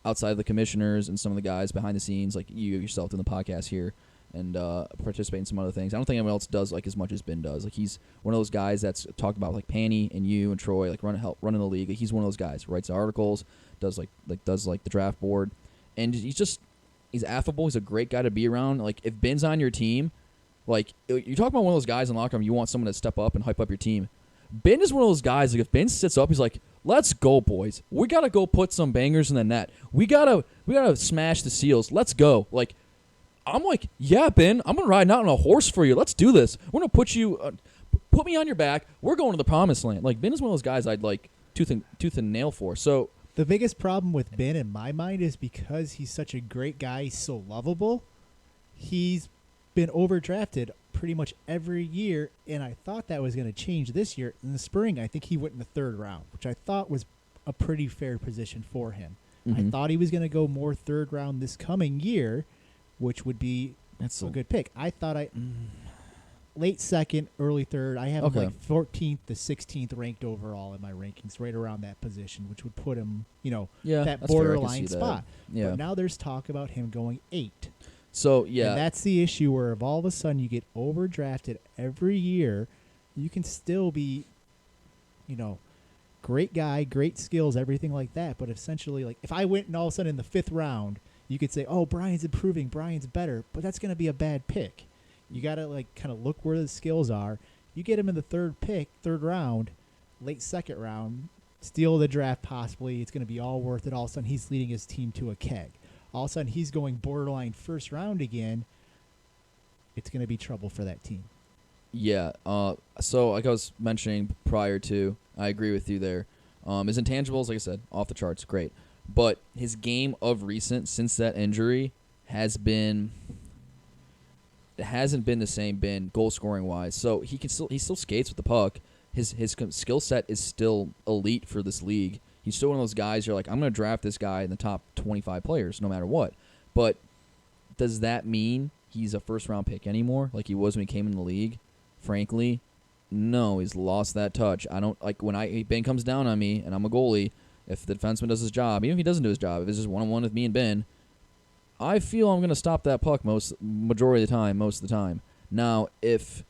outside of the commissioners and some of the guys behind the scenes, like you yourself in the podcast here, and participate in some other things. I don't think anyone else does like as much as Ben does. Like he's one of those guys that's talked about like Panny and you and Troy, like running the league. Like, he's one of those guys. Writes articles, does the draft board, and he's affable. He's a great guy to be around. Like if Ben's on your team, like you talk about one of those guys in the locker room, you want someone to step up and hype up your team. Ben is one of those guys. Like if Ben sits up, he's like, "Let's go, boys. We gotta go put some bangers in the net. We gotta smash the Seals. Let's go." Like. I'm like, yeah, Ben, I'm going to ride out on a horse for you. Let's do this. We're going to put me on your back. We're going to the promised land. Like, Ben is one of those guys I'd like tooth and nail for. So the biggest problem with Ben in my mind is because he's such a great guy, he's so lovable, he's been overdrafted pretty much every year, and I thought that was going to change this year. In the spring, I think he went in the 3rd round, which I thought was a pretty fair position for him. I thought he was going to go more 3rd round this coming year, which would be a good pick. I thought late 2nd, early 3rd. I have him like 14th to 16th ranked overall in my rankings, right around that position, which would put him, that borderline spot. Yeah. But now there's talk about him going 8. So, yeah. And that's the issue where if all of a sudden you get overdrafted every year, you can still be, great guy, great skills, everything like that. But essentially, like if I went and all of a sudden in the 5th round, you could say, "Oh, Brian's improving. Brian's better," but that's going to be a bad pick. You got to like kind of look where the skills are. You get him in the 3rd round, late 2nd round, steal the draft possibly. It's going to be all worth it. All of a sudden, he's leading his team to a keg. All of a sudden, he's going borderline 1st round again. It's going to be trouble for that team. Yeah. So like I was mentioning prior to, I agree with you there. His intangibles, like I said, off the charts, great. But his game of recent, since that injury, hasn't been the same goal scoring wise. So he still skates with the puck. His skill set is still elite for this league. He's still one of those guys you're like, I'm going to draft this guy in the top 25 players no matter what. But does that mean he's a first-round pick anymore like he was when he came in the league? Frankly, no. He's lost that touch. I don't like when Ben comes down on me and I'm a goalie, if the defenseman does his job, even if he doesn't do his job, if it's just one-on-one with me and Ben, I feel I'm going to stop that puck majority of the time, most of the time. Now, if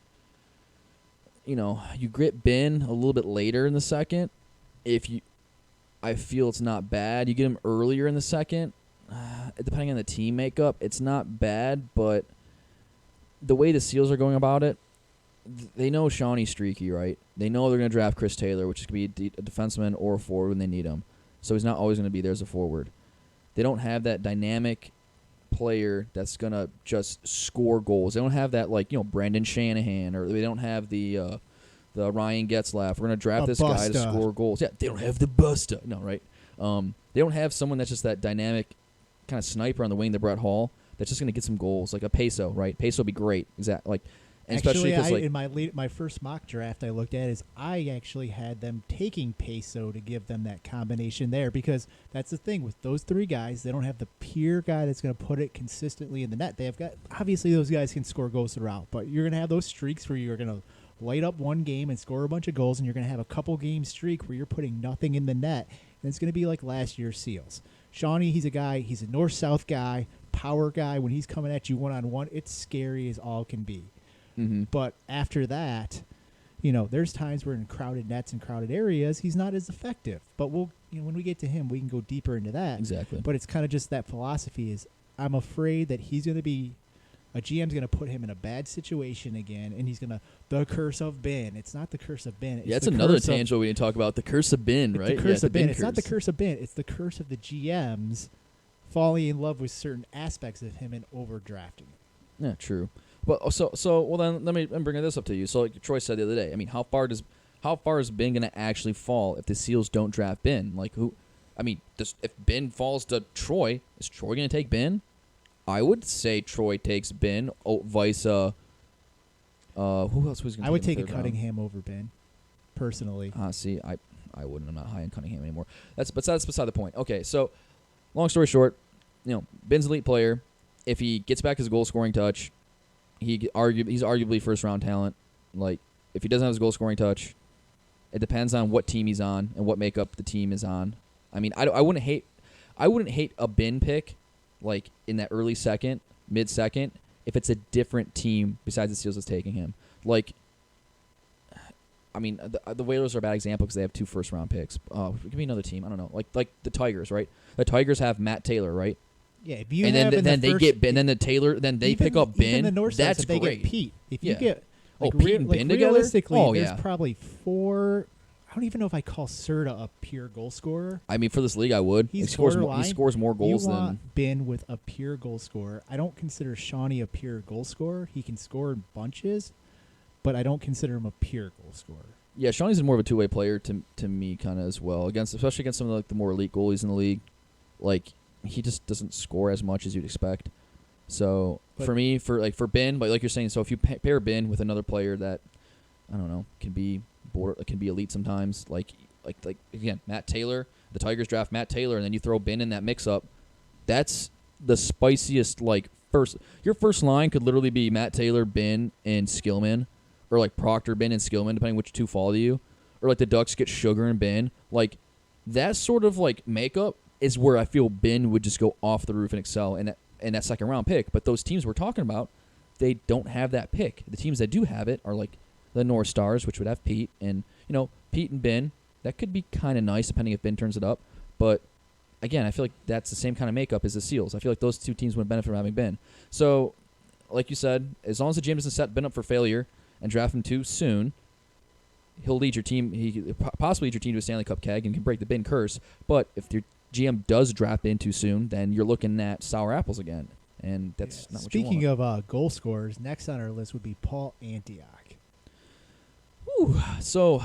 you grit Ben a little bit later in the second, I feel it's not bad. You get him earlier in the second, depending on the team makeup, it's not bad, but the way the Seals are going about it, they know Shawnee's streaky, right? They know they're going to draft Chris Taylor, which is going to be a defenseman or a forward when they need him. So he's not always going to be there as a forward. They don't have that dynamic player that's going to just score goals. They don't have that, Brandon Shanahan, or they don't have the Ryan Getzlaff. We're going to draft this guy to score goals. Yeah, they don't have the Busta. No, right? They don't have someone that's just that dynamic kind of sniper on the wing, the Brett Hall, that's just going to get some goals, like a Peso, right? Peso would be great. Exactly. Actually, in my first mock draft I looked at I actually had them taking Peso to give them that combination there, because that's the thing with those three guys. They don't have the pure guy that's going to put it consistently in the net. They have got, obviously those guys can score goals throughout, but you're going to have those streaks where you're going to light up one game and score a bunch of goals, and you're going to have a couple game streak where you're putting nothing in the net, and it's going to be like last year's Seals. Shawnee, he's a north-south guy, power guy. When he's coming at you one-on-one, it's scary as all can be. Mm-hmm. But after that, there's times where in crowded nets and crowded areas, he's not as effective. But when we get to him, we can go deeper into that. Exactly. But it's kind of just that philosophy is I'm afraid that he's going to be a GM's going to put him in a bad situation again, and he's going to the curse of Ben. It's not the curse of Ben. It's another tangent we didn't talk about. The curse of Ben, right? The curse of Ben. It's not the curse of Ben. It's the curse of the GMs falling in love with certain aspects of him and overdrafting. Yeah, true. Well, then let me bring this up to you. So, like Troy said the other day, I mean, how far is Ben going to actually fall if the Seals don't draft Ben? Like, if Ben falls to Troy, is Troy going to take Ben? I would say Troy takes Ben. Vice. Who else was going to? I would take a Cunningham over Ben, personally. See, I wouldn't. I'm not high on Cunningham anymore. That's beside the point. Okay, so long story short, Ben's an elite player. If he gets back his goal scoring touch, he's arguably first round talent. Like, if he doesn't have his goal scoring touch, it depends on what team he's on and what makeup the team is on. I mean, I wouldn't hate a Ben pick, like in that early second, mid second, if it's a different team besides the Seals that's taking him. Like, I mean, the Whalers are a bad example because they have 2 first round picks. Give me another team. I don't know. Like the Tigers, right? The Tigers have Matt Taylor, right? Yeah, if you and have then they get Ben, then the Taylor, then they pick up Ben. The North that's great. They get Pete. If you get Pete and Ben together, realistically, there's probably 4. I don't even know if I call Serta a pure goal scorer. I mean, for this league, I would. He scores more goals than Ben with a pure goal scorer. I don't consider Shawnee a pure goal scorer. He can score in bunches, but I don't consider him a pure goal scorer. Yeah, Shawnee's more of a two-way player to me, kind of as well. Especially against some of the more elite goalies in the league, like he just doesn't score as much as you'd expect. So for Ben, like you're saying, so if you pair Ben with another player that I don't know can be elite sometimes, like again Matt Taylor, the Tigers draft Matt Taylor, and then you throw Ben in that mix-up, that's the spiciest. Your first line could literally be Matt Taylor, Ben, and Skillman, or like Proctor, Ben, and Skillman, depending which 2 fall to you, or like the Ducks get Sugar and Ben. Like that sort of like makeup is where I feel Ben would just go off the roof and excel in that second round pick. But those teams we're talking about, they don't have that pick. The teams that do have it are like the North Stars, which would have Pete, and Pete and Ben. That could be kind of nice depending if Ben turns it up. But again, I feel like that's the same kind of makeup as the Seals. I feel like those 2 teams would benefit from having Ben. So, like you said, as long as the GM doesn't set Ben up for failure and draft him too soon, he'll lead your team. He possibly lead your team to a Stanley Cup keg and can break the Ben curse. But if your GM does draft Ben too soon, then you're looking at sour apples again, and that's not what you want. Speaking of goal scorers, next on our list would be Paul Antioch. Whew. So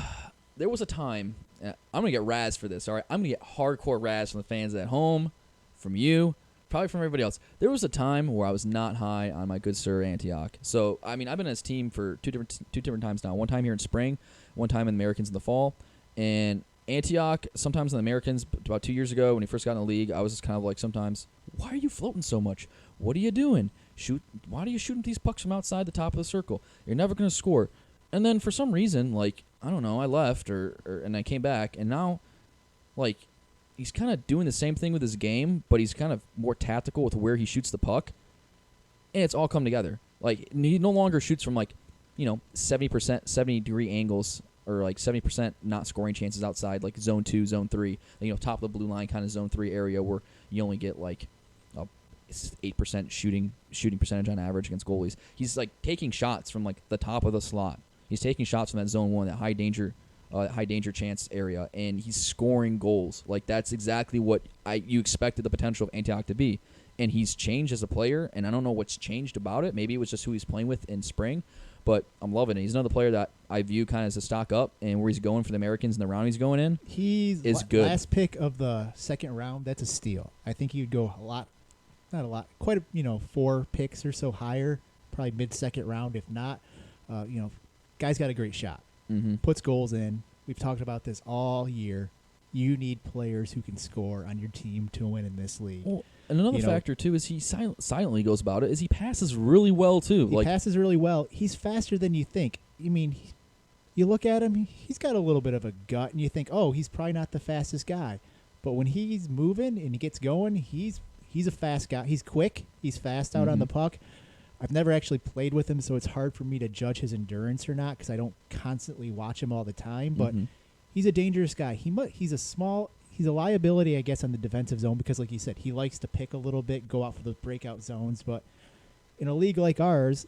there was a time, I'm going to get razz for this, all right? I'm going to get hardcore razz from the fans at home, from you, probably from everybody else. There was a time where I was not high on my good sir Antioch. So, I mean, I've been on his team for two different times now. One time here in spring, one time in the Americans in the fall. And Antioch, sometimes in the Americans, about 2 years ago when he first got in the league, I was just kind of like sometimes, why are you floating so much? What are you doing? Why are you shooting these pucks from outside the top of the circle? You're never going to score. And then for some reason, like, I don't know, I left and I came back, and now, like, he's kind of doing the same thing with his game, but he's kind of more tactical with where he shoots the puck, and it's all come together. Like, he no longer shoots from, like, 70%, 70-degree angles, or like 70% not scoring chances outside, like zone 2, zone 3, top of the blue line kind of zone 3 area where you only get like 8% shooting percentage on average against goalies. He's like taking shots from like the top of the slot. He's taking shots from that zone 1, that high danger chance area, and he's scoring goals. Like, that's exactly what you expected the potential of Antioch to be. And he's changed as a player, and I don't know what's changed about it. Maybe it was just who he's playing with in spring. But I'm loving it. He's another player that I view kind of as a stock up, and where he's going for the Americans and the round he's going in is good. Last pick of the second round, that's a steal. I think he would go quite 4 picks or so higher, probably mid-second round, if not. Guy's got a great shot. Mm-hmm. Puts goals in. We've talked about this all year. You need players who can score on your team to win in this league. Well, and another factor, too, is he silently goes about it, is he passes really well, too. He passes really well. He's faster than you think. I mean, you look at him, he's got a little bit of a gut, and you think, oh, he's probably not the fastest guy. But when he's moving and he gets going, he's a fast guy. He's quick. He's fast out on the puck. I've never actually played with him, so it's hard for me to judge his endurance or not because I don't constantly watch him all the time. But he's a dangerous guy. He's a liability, I guess, on the defensive zone because, like you said, he likes to pick a little bit, go out for those breakout zones. But in a league like ours,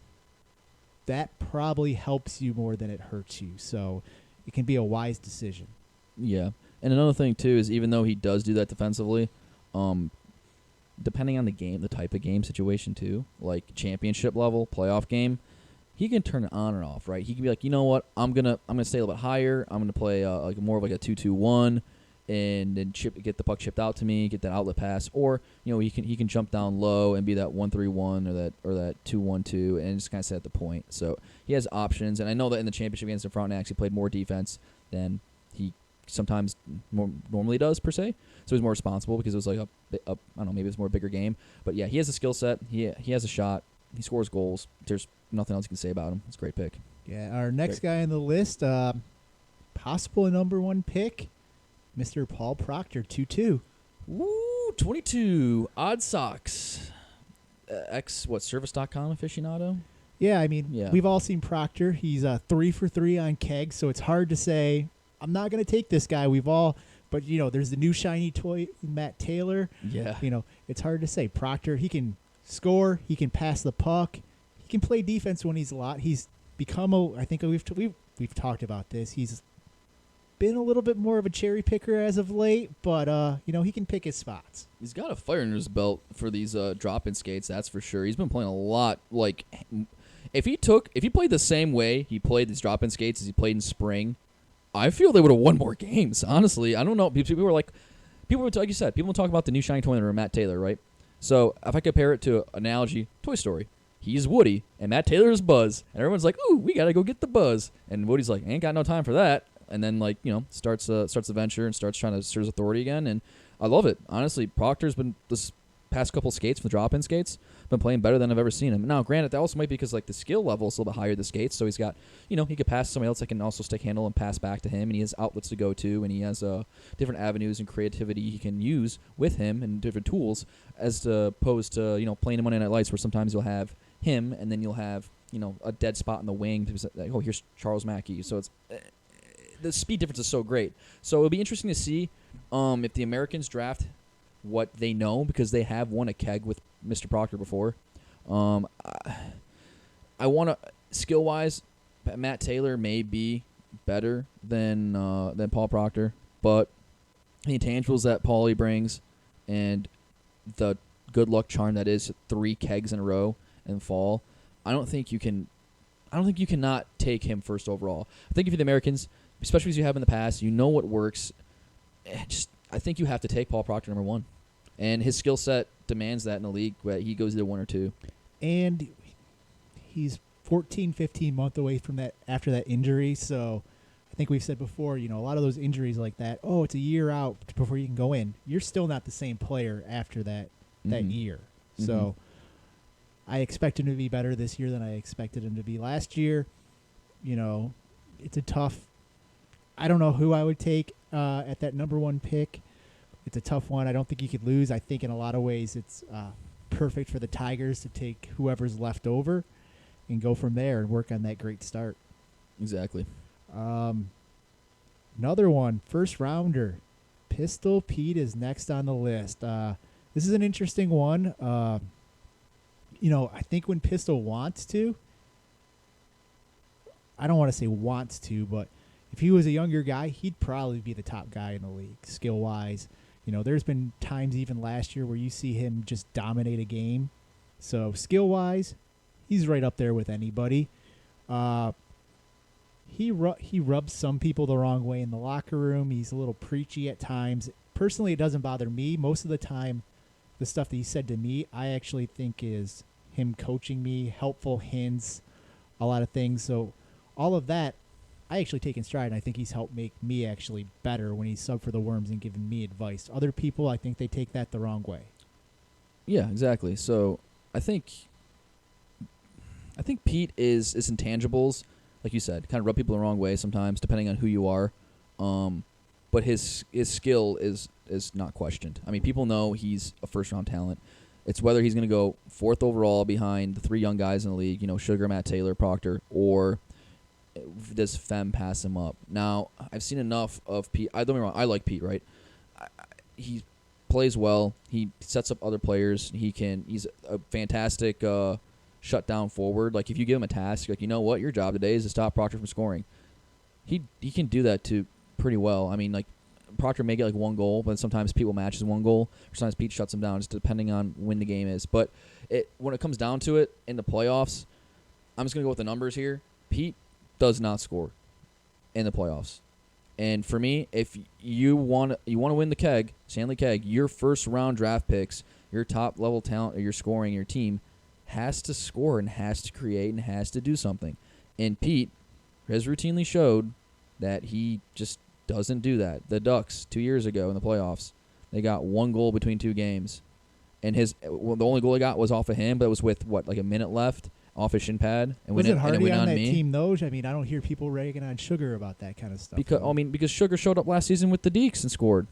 that probably helps you more than it hurts you. So it can be a wise decision. Yeah. And another thing, too, is even though he does do that defensively, depending on the game, the type of game situation, too, like championship level, playoff game, he can turn it on and off, right? He can be like, you know what, I'm gonna stay a little bit higher. I'm gonna play like more of like a 2-2-1, and then get the puck chipped out to me, get that outlet pass, or he can jump down low and be that 1-3-1 or that 2-1-2, and just kind of set at the point. So he has options, and I know that in the championship against the Frontenacs, he played more defense than he sometimes normally does per se. So he's more responsible because it was like I don't know, maybe it's more a bigger game. But yeah, he has a skill set. He has a shot. He scores goals. There's nothing else you can say about him. It's a great pick. Yeah, our next guy on the list, possible number 1 pick, Mr. Paul Proctor, 2-2. Woo, 22. Odd Socks. Service.com aficionado? Yeah, I mean, we've all seen Proctor. He's 3 for 3 on kegs, so it's hard to say, I'm not going to take this guy. But, there's the new shiny toy, Matt Taylor. Yeah. It's hard to say. Proctor, he can score. He can pass the puck. He can play defense when he's a lot. He's become I think we've talked about this. He's been a little bit more of a cherry picker as of late, but, he can pick his spots. He's got a fire in his belt for these drop-in skates, that's for sure. He's been playing a lot. Like, if he played the same way he played these drop-in skates as he played in spring, I feel they would have won more games, honestly. I don't know. People were like you said, people talk about the new shiny toy or Matt Taylor, right? So if I compare it to an analogy, Toy Story, he's Woody, and Matt Taylor is Buzz. And everyone's like, ooh, we got to go get the Buzz. And Woody's like, I ain't got no time for that. And then, like, starts the venture and starts trying to assert his authority again. And I love it. Honestly, Proctor's been this past couple skates from the drop-in skates, been playing better than I've ever seen him. Now, granted, that also might be because like the skill level is a little bit higher the skates, so he's got, he could pass to somebody else that can also stick handle and pass back to him, and he has outlets to go to, and he has different avenues and creativity he can use with him and different tools, as opposed to playing in Monday Night Lights where sometimes you'll have him and then you'll have a dead spot in the wing. Like, oh, here's Charles Mackey. So it's the speed difference is so great. So it'll be interesting to see if the Americans draft what they know, because they have won a keg with Mr. Proctor before. I want to, skill-wise, Matt Taylor may be better than Paul Proctor, but the intangibles that Paulie brings and the good luck charm that is 3 kegs in a row in fall, I don't think you can not take him first overall. I think if you're the Americans, especially as you have in the past, you know what works. I think you have to take Paul Proctor number 1. And his skill set demands that in the league where he goes either 1 or 2. And he's 15 months away from that after that injury, so I I think we've said before, a lot of those injuries like that, it's a year out before you can go in. You're still not the same player after that year. So I expect him to be better this year than I expected him to be last year. It's a tough – I don't know who I would take at that number 1 pick. It's a tough one. I don't think you could lose. I think in a lot of ways it's perfect for the Tigers to take whoever's left over and go from there and work on that great start. Exactly. Another one, first rounder. Pistol Pete is next on the list. This is an interesting one. I think when Pistol wants to, I don't want to say wants to, but if he was a younger guy, he'd probably be the top guy in the league, skill-wise. There's been times even last year where you see him just dominate a game. So skill-wise, he's right up there with anybody. He rubs some people the wrong way in the locker room. He's a little preachy at times. Personally, it doesn't bother me. Most of the time, the stuff that he said to me, I actually think is him coaching me, helpful hints, a lot of things. So all of that, I actually take in stride, and I think he's helped make me actually better when he's subbed for the Worms and giving me advice. Other people, I think they take that the wrong way. Yeah, exactly. So I think Pete is intangibles, like you said, kind of rub people the wrong way sometimes, depending on who you are. But his skill is not questioned. I mean, people know he's a first-round talent. It's whether he's going to go 4th overall behind the 3 young guys in the league, Sugar, Matt Taylor, Proctor, or does Fem pass him up? Now, I've seen enough of Pete. Don't get me wrong, I like Pete, right? He plays well. He sets up other players. He's a fantastic shutdown forward. Like, if you give him a task, like, you know what, your job today is to stop Proctor from scoring. He can do that too pretty well. I mean, like, Proctor may get like 1 goal, but sometimes Pete will match his 1 goal. Or sometimes Pete shuts him down, just depending on when the game is. But when it comes down to it in the playoffs, I'm just gonna go with the numbers here. Pete does not score in the playoffs. And for me, if you want to win the keg, Stanley Keg, your first round draft picks, your top level talent, or your scoring, your team has to score and has to create and has to do something. And Pete has routinely showed that he just doesn't do that. The Ducks 2 years ago in the playoffs, they got 1 goal between 2 games, and the only goal he got was off of him, but it was with like a minute left. Off his shin pad, and was it Hardy on that me. team though? I mean, I don't hear people ragging on Sugar about that kind of stuff. Because Sugar showed up last season with the Deeks and scored,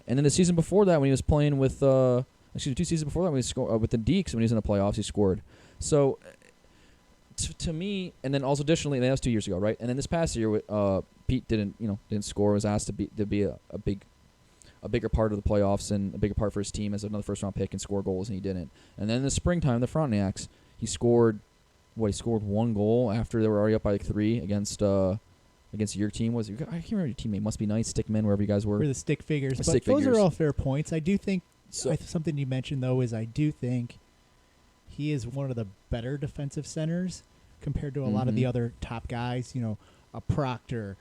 and then the season before that when he was playing with 2 seasons before that when he scored with the Deeks when he was in the playoffs, he scored. So to me, and then also additionally, that was 2 years ago, right? And then this past year, Pete didn't score. Was asked to be a bigger part of the playoffs and a bigger part for his team as another first round pick and score goals, and he didn't. And then in the springtime, the Frontenacs, he scored. He scored 1 goal after they were already up by like 3 against your team. I can't remember your teammate. Must be nice. Stickmen, wherever you guys were. For the stick figures. Those are all fair points. I do think something you mentioned, though, is I do think he is one of the better defensive centers compared to a lot of the other top guys. A Proctor.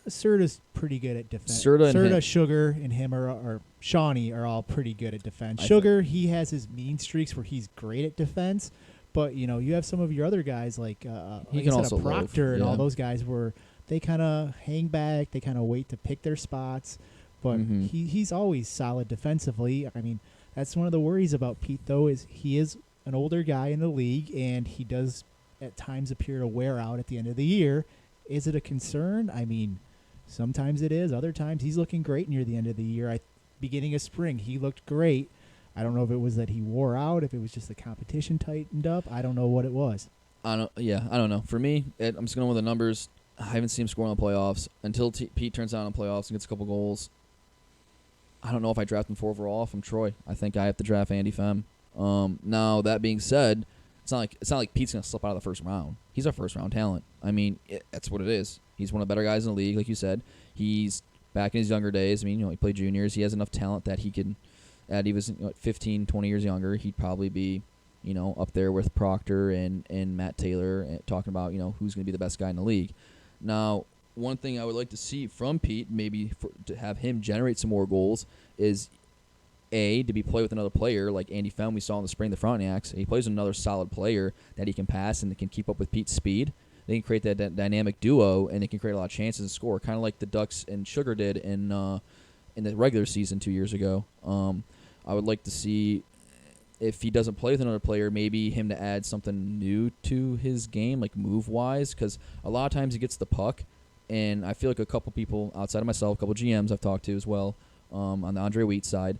Serta's pretty good at defense. Serta, Sugar, and him or Shawnee are all pretty good at defense. Sugar, he has his mean streaks where he's great at defense. But, you have some of your other guys like Proctor and all those guys where they kind of hang back. They kind of wait to pick their spots. But he's always solid defensively. I mean, that's one of the worries about Pete, though, is he is an older guy in the league, and he does at times appear to wear out at the end of the year. Is it a concern? I mean, sometimes it is. Other times he's looking great near the end of the year. Beginning of spring, he looked great. I don't know if it was that he wore out, if it was just the competition tightened up. I don't know what it was. I don't know. For me, I'm just going with the numbers. I haven't seen him score in the playoffs until Pete turns out in the playoffs and gets a couple goals. I don't know if I draft him 4 overall from Troy. I think I have to draft Andy Fem. Now that being said, it's not like Pete's going to slip out of the first round. He's a first round talent. I mean, that's what it is. He's one of the better guys in the league, like you said. He's back in his younger days. I mean, he played juniors. He has enough talent that he can. He was 15, 20 years younger, he'd probably be, up there with Proctor and Matt Taylor talking about, who's going to be the best guy in the league. Now, one thing I would like to see from Pete, maybe to have him generate some more goals, is to be play with another player like Andy Fem we saw in the spring, the Frontenacs. He plays with another solid player that he can pass and that can keep up with Pete's speed. they can create that dynamic duo, and they can create a lot of chances and score, kind of like the Ducks and Sugar did in the regular season 2 years ago. I would like to see, if he doesn't play with another player, maybe him to add something new to his game, like move-wise, because a lot of times he gets the puck, and I feel like a couple people outside of myself, a couple GMs I've talked to as well, on the Andre Wheat side,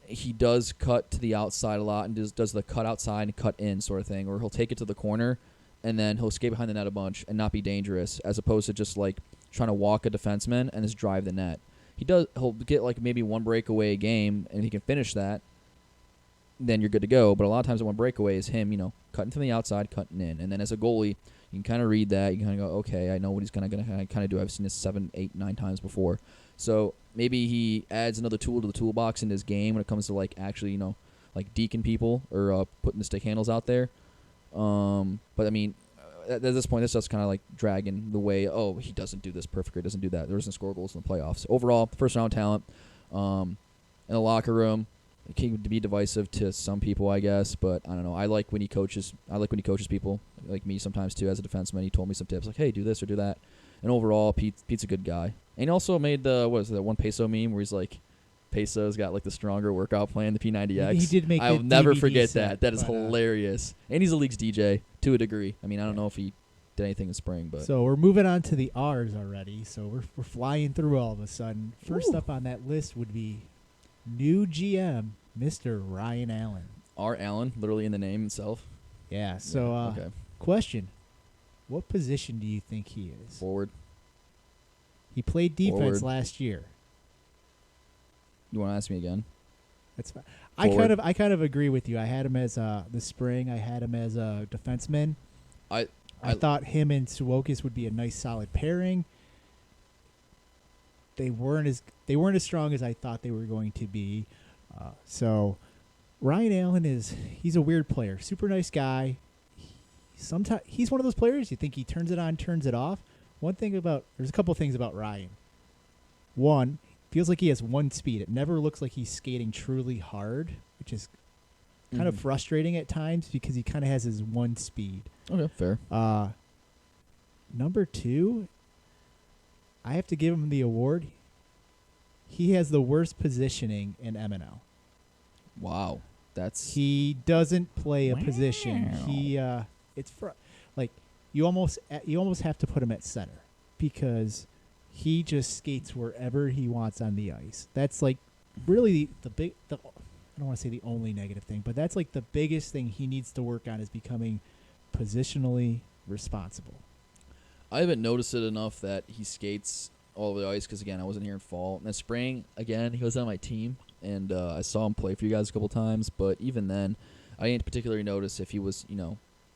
he does cut to the outside a lot and does the cut outside and cut in sort of thing, or he'll take it to the corner, and then he'll skate behind the net a bunch and not be dangerous, as opposed to just like trying to walk a defenseman and just drive the net. He'll get like maybe one breakaway a game, and he can finish that, then you're good to go. But a lot of times that one breakaway is him, cutting from the outside, cutting in. And then as a goalie, you can kind of read that. You can kind of go, okay, I know what he's going to kind of do. I've seen this 7, 8, 9 times before. So maybe he adds another tool to the toolbox in his game when it comes to like actually, like deking people or putting the stick handles out there. But I mean, at this point, this stuff's kind of like dragging the way, he doesn't do this perfectly, doesn't do that. There doesn't score goals in the playoffs. Overall, first-round talent in the locker room. It can be divisive to some people, I guess, but I don't know. I like when he coaches people, like me sometimes too, as a defenseman. He told me some tips, like, hey, do this or do that. And overall, Pete's a good guy. And he also made that one Peso meme where he's like, Peso's got like the stronger workout plan, the P90X. He did make. I'll never forget set, that. That is hilarious. And he's a league's DJ to a degree. I mean, I don't know if he did anything in spring, but so we're moving on to the R's already. So we're flying through all of a sudden. First up on that list would be new GM, Mr. Ryan Allen. R. Allen, literally in the name itself. Yeah. So, okay. Question: what position do you think he is? Forward. He played defense Forward. last year. You want to ask me again? That's fine. Forward. I kind of agree with you. I had him as the spring. I had him as a defenseman. I thought him and Suwokis would be a nice solid pairing. They weren't as strong as I thought they were going to be. So Ryan Allen he's a weird player. Super nice guy. Sometimes he's one of those players you think he turns it on, turns it off. There's a couple things about Ryan. One, feels like he has one speed. It never looks like he's skating truly hard, which is kind of frustrating at times because he kind of has his one speed. Okay, fair. Number 2, I have to give him the award. He has the worst positioning in MNL. Wow, he doesn't play a position. He like you almost have to put him at center because he just skates wherever he wants on the ice. That's like really I don't want to say the only negative thing, but that's like the biggest thing he needs to work on is becoming positionally responsible. I haven't noticed it enough that he skates all over the ice because, again, I wasn't here in fall. In the spring, again, he was on my team, and I saw him play for you guys a couple times. But even then, I didn't particularly notice if he was,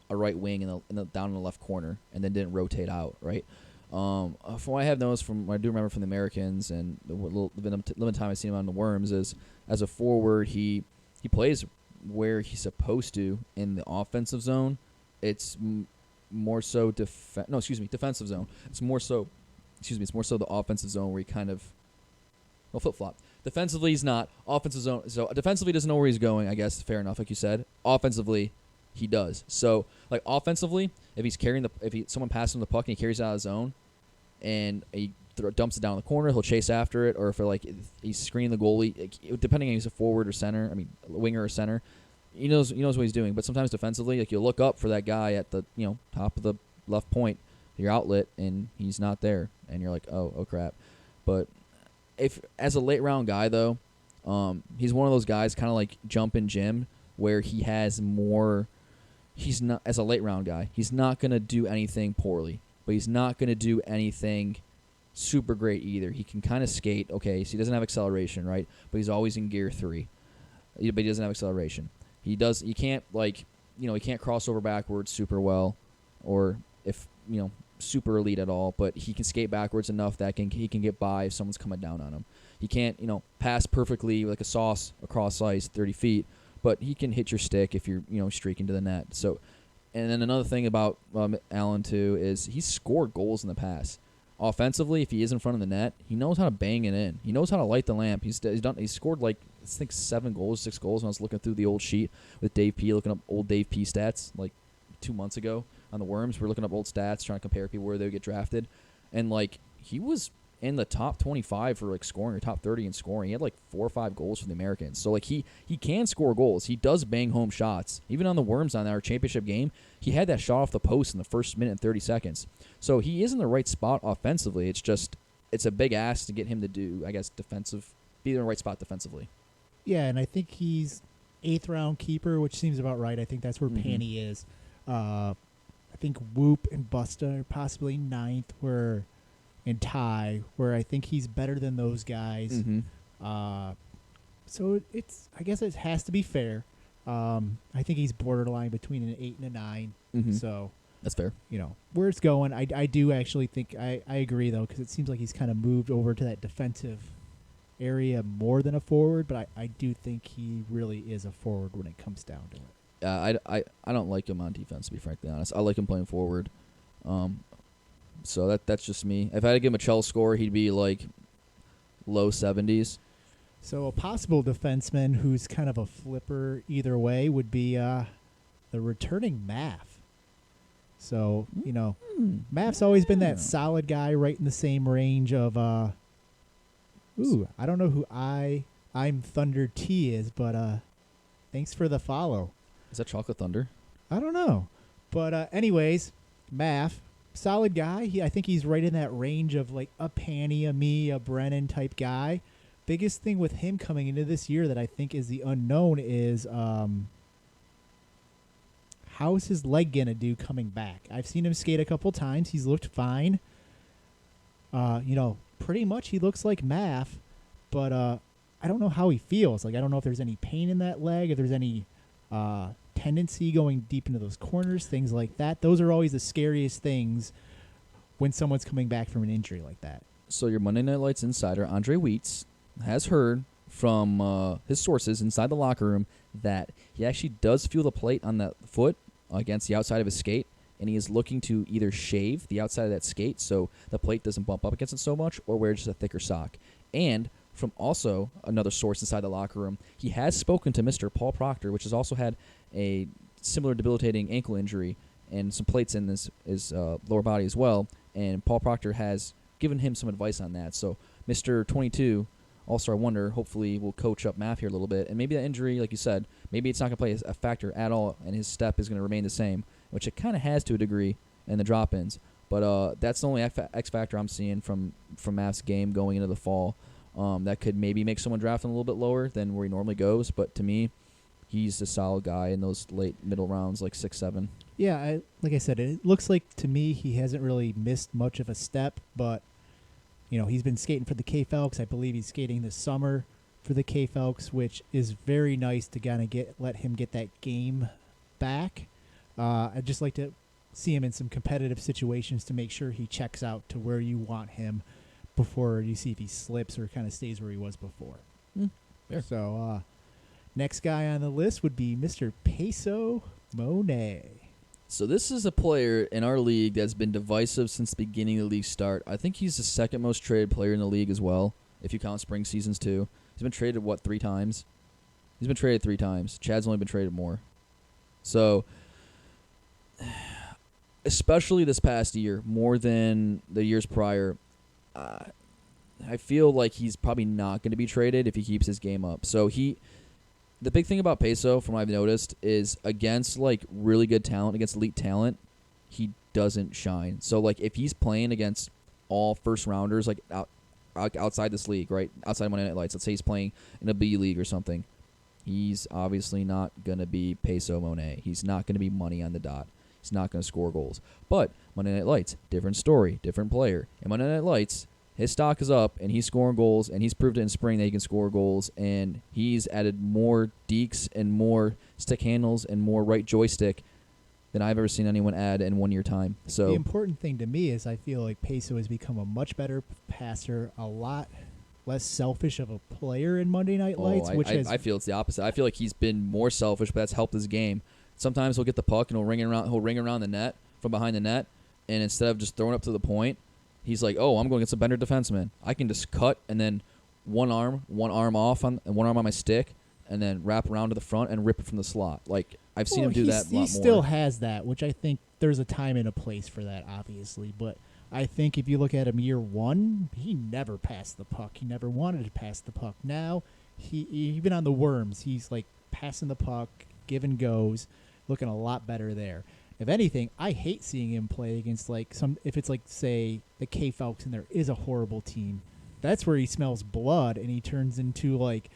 a right wing down in the left corner and then didn't rotate out, right? From what I have noticed I do remember from the Americans and the limited time I've seen him on the Worms is as a forward, he plays where he's supposed to in the offensive zone. It's more so defensive zone. It's more so the offensive zone where he kind of flip-flop. Defensively, he's not. Offensive zone. So defensively, doesn't know where he's going, I guess. Fair enough, like you said. Offensively, he does. So, like, offensively, if someone passes him the puck and he carries it out of his zone and he dumps it down the corner, he'll chase after it. Or if he's screening the goalie, depending on if he's a forward or center, a winger or center, he knows what he's doing. But sometimes defensively, like, you look up for that guy at the top of the left point, your outlet, and he's not there, and you're like, oh crap. But if as a late round guy though, he's one of those guys kind of like Jumpin' Jim where he has more. He's not as a late round guy. He's not gonna do anything poorly, but he's not gonna do anything super great either. He can kind of skate, okay, so he doesn't have acceleration, right? But he's always in gear 3. But he doesn't have acceleration. He can't he can't cross over backwards super well, or if super elite at all, but he can skate backwards enough that he can get by if someone's coming down on him. He can't pass perfectly like a sauce across ice 30 feet, but he can hit your stick if you're streaking to the net. So, and then another thing about Allen too is he's scored goals in the past. Offensively, if he is in front of the net, he knows how to bang it in. He knows how to light the lamp. He's scored like I think 6 goals when I was looking through the old sheet with Dave P, looking up old Dave P stats like 2 months ago on the Worms. We're looking up old stats, trying to compare people where they would get drafted, and like he was in the top 25 for like scoring or top 30 in scoring. He had like 4 or 5 goals for the Americans. So like he can score goals. He does bang home shots. Even on the Worms on our championship game, he had that shot off the post in the first minute and 30 seconds. So he is in the right spot offensively. It's a big ask to get him to do, I guess, be in the right spot defensively. Yeah, and I think he's 8th round keeper, which seems about right. I think that's where Panny is. I think Whoop and Busta are possibly 9th, and Ty, where I think he's better than those guys. So I guess it has to be fair. I think he's borderline between an 8 and a 9. So that's fair. Where it's going, I do actually think I agree though, because it seems like he's kind of moved over to that defensive area more than a forward. But I do think he really is a forward when it comes down to it. I don't like him on defense, to be frankly honest. I like him playing forward. So that's just me. If I had to give him a Chell score, he'd be like low 70s. So a possible defenseman who's kind of a flipper either way would be the returning Maff. So, Maff's always been that solid guy right in the same range of I don't know who I'm Thunder T is, but thanks for the follow. Is that Chocolate Thunder? I don't know. But anyways, Maff, solid guy. I think he's right in that range of like a Panny, a me, a Brennan type guy. Biggest thing with him coming into this year that I think is the unknown is how's his leg gonna do coming back? I've seen him skate a couple times. He's looked fine. Pretty much he looks like Maff, but I don't know how he feels. Like I don't know if there's any pain in that leg, if there's any tendency going deep into those corners, things like that. Those are always the scariest things when someone's coming back from an injury like that. So your Monday Night Lights insider, Andre Wheats, has heard from his sources inside the locker room that he actually does feel the plate on that foot against the outside of his skate, and he is looking to either shave the outside of that skate so the plate doesn't bump up against it so much, or wear just a thicker sock. And from also another source inside the locker room, he has spoken to Mr. Paul Proctor, which has also had a similar debilitating ankle injury and some plates in his lower body as well, and Paul Proctor has given him some advice on that. So Mr. 22 All-Star Wonder hopefully will coach up Maff here a little bit, and maybe that injury, like you said, maybe it's not going to play a factor at all, and his step is going to remain the same, which it kind of has to a degree in the drop-ins. But that's the only X factor I'm seeing from Maff's game going into the fall. That could maybe make someone draft him a little bit lower than where he normally goes, but to me, he's a solid guy in those late middle rounds, like 6-7. Yeah, like I said, it looks like to me he hasn't really missed much of a step, but he's been skating for the K-Felks. I believe he's skating this summer for the K-Felks, which is very nice to kind of let him get that game back. I'd just like to see him in some competitive situations to make sure he checks out to where you want him before you see if he slips or kind of stays where he was before. Fair. So next guy on the list would be Mr. Peso Monet. So this is a player in our league that's been divisive since the beginning of the league start. I think he's the second most traded player in the league as well, if you count spring seasons too. He's been traded, 3 times? He's been traded 3 times. Chad's only been traded more. So, especially this past year, more than the years prior, I feel like he's probably not going to be traded if he keeps his game up. So the big thing about Peso, from what I've noticed, is against really good talent, against elite talent, he doesn't shine. So if he's playing against all first rounders, outside this league, right, outside Monday Night Lights, let's say he's playing in a B league or something, he's obviously not gonna be Peso Monet. He's not gonna be money on the dot. He's not gonna score goals. But Monday Night Lights, different story, different player. And Monday Night Lights, his stock is up, and he's scoring goals, and he's proved it in spring that he can score goals, and he's added more dekes and more stick handles and more right joystick than I've ever seen anyone add in 1 year time. So the important thing to me is I feel like Peso has become a much better passer, a lot less selfish of a player in Monday Night Lights. I feel it's the opposite. I feel like he's been more selfish, but that's helped his game. Sometimes he'll get the puck and he'll ring around the net from behind the net, and instead of just throwing up to the point, he's like, oh, I'm going against a better defenseman. I can just cut and then one arm off and one arm on my stick, and then wrap around to the front and rip it from the slot. I've seen him do that a lot more. He still has that, which I think there's a time and a place for that, obviously. But I think if you look at him year one, he never passed the puck. He never wanted to pass the puck. Now, even on the Worms, he's like passing the puck, give and goes, looking a lot better there. If anything, I hate seeing him play against if it's like, say, the K-Falcons and there is a horrible team. That's where he smells blood and he turns into like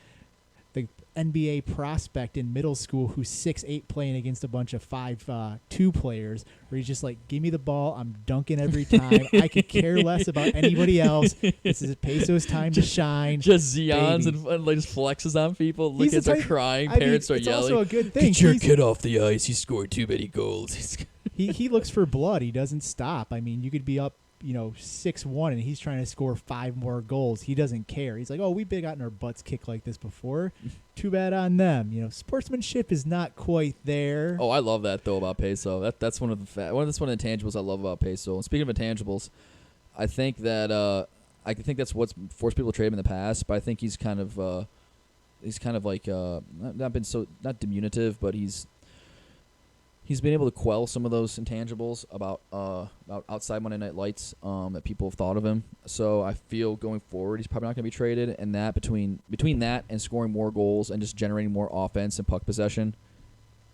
the NBA prospect in middle school who's 6'8" playing against a bunch of 5'2" players, where he's just like, give me the ball, I'm dunking every time. I could care less about anybody else. This is Peso's time to shine. Just Zion's and like just flexes on people. Look, kids are crying. Parents are yelling. It's also a good thing. Get your kid off the ice. He scored too many goals. he looks for blood. He doesn't stop. I mean, you could be up 6-1 and he's trying to score 5 more goals. He doesn't care. He's like, oh, we've been gotten our butts kicked like this before. Too bad on them. Sportsmanship is not quite there. Oh, I love that though about Peso. That's one of the intangibles I love about Peso. And speaking of intangibles, I think that that's what's forced people to trade him in the past. But I think he's kind of like not diminutive, but he's been able to quell some of those intangibles about outside Monday Night Lights that people have thought of him. So I feel going forward, he's probably not going to be traded. And that between that and scoring more goals and just generating more offense and puck possession,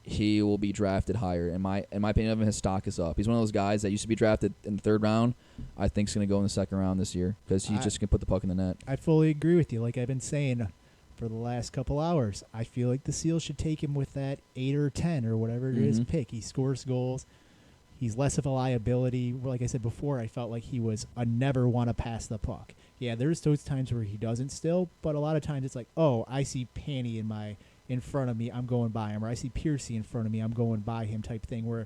he will be drafted higher. In my opinion, his stock is up. He's one of those guys that used to be drafted in the 3rd round. I think he's going to go in the 2nd round this year because he's just going to put the puck in the net. I fully agree with you. Like I've been saying for the last couple hours, I feel like the Seals should take him with that 8 or 10 or whatever it is pick. He scores goals. He's less of a liability. Like I said before, I felt like he was a never want to pass the puck. Yeah, there's those times where he doesn't still, but a lot of times it's like, oh, I see Panny in front of me, I'm going by him, or I see Pearcy in front of me, I'm going by him type thing, where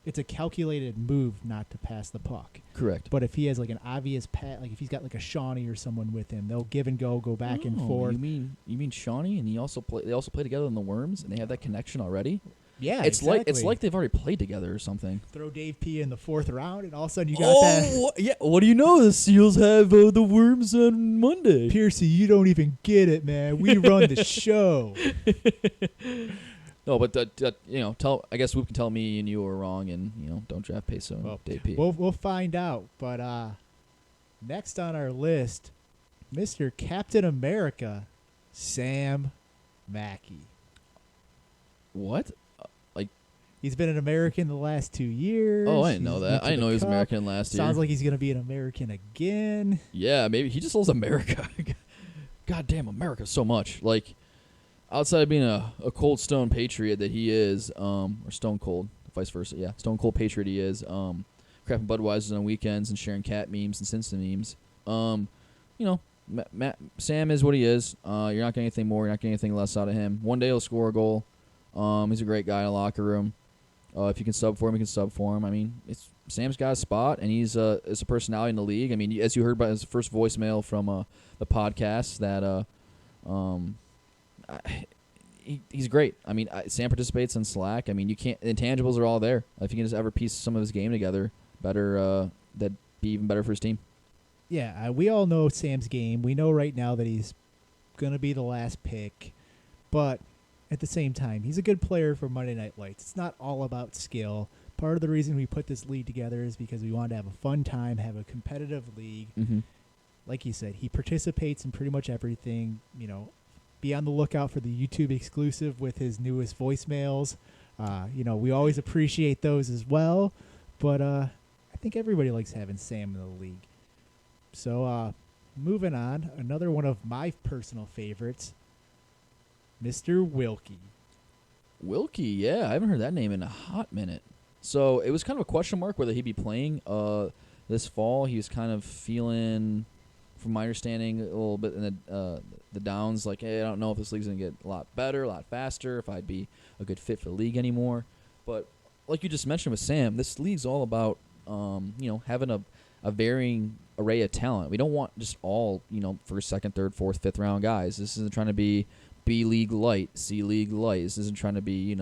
it's a calculated move not to pass the puck. Correct. But if he has like an obvious like if he's got like a Shawnee or someone with him, they'll give and go back and forth. You mean Shawnee and they also play together in the Worms and they have that connection already? Yeah, it's exactly. like they've already played together or something. Throw Dave P in the 4th round and all of a sudden you got that. Yeah. What do you know? The Seals have the Worms on Monday. Pearcy, you don't even get it, man. We run the show. No, but I guess Whoop can tell me and you are wrong, and don't draft Peso and Dave P. We'll find out. But next on our list, Mr. Captain America, Sam Mackey. What? He's been an American the last 2 years. Oh, I didn't know that. I didn't know he was American last year. Sounds like he's going to be an American again. Yeah, maybe he just loves America. Goddamn America so much. Like, outside of being a cold stone patriot that he is, or stone cold, vice versa. Yeah, stone cold patriot he is. Crapping Budweisers on weekends and sharing cat memes and Simpson memes. Sam is what he is. You're not getting anything more. You're not getting anything less out of him. One day he'll score a goal. He's a great guy in the locker room. If you can sub for him, you can sub for him. I mean, Sam's got a spot, and he's a personality in the league. I mean, as you heard by his first voicemail from the podcast, that he's great. I mean, Sam participates in Slack. I mean, intangibles are all there. If you can just ever piece some of his game together, that'd be even better for his team. Yeah, we all know Sam's game. We know right now that he's going to be the last pick, but at the same time, he's a good player for Monday Night Lights. It's not all about skill. Part of the reason we put this league together is because we wanted to have a fun time, have a competitive league. Mm-hmm. Like you said, he participates in pretty much everything. Be on the lookout for the YouTube exclusive with his newest voicemails. We always appreciate those as well. But I think everybody likes having Sam in the league. So moving on, another one of my personal favorites, Mr. Wilkie. Wilkie, yeah. I haven't heard that name in a hot minute. So it was kind of a question mark whether he'd be playing this fall. He was kind of feeling, from my understanding, a little bit in the downs, like, hey, I don't know if this league's going to get a lot better, a lot faster, if I'd be a good fit for the league anymore. But like you just mentioned with Sam, this league's all about having a varying array of talent. We don't want just all, first, second, third, fourth, fifth round guys. This isn't trying to be B League light, C League light. This isn't trying to be,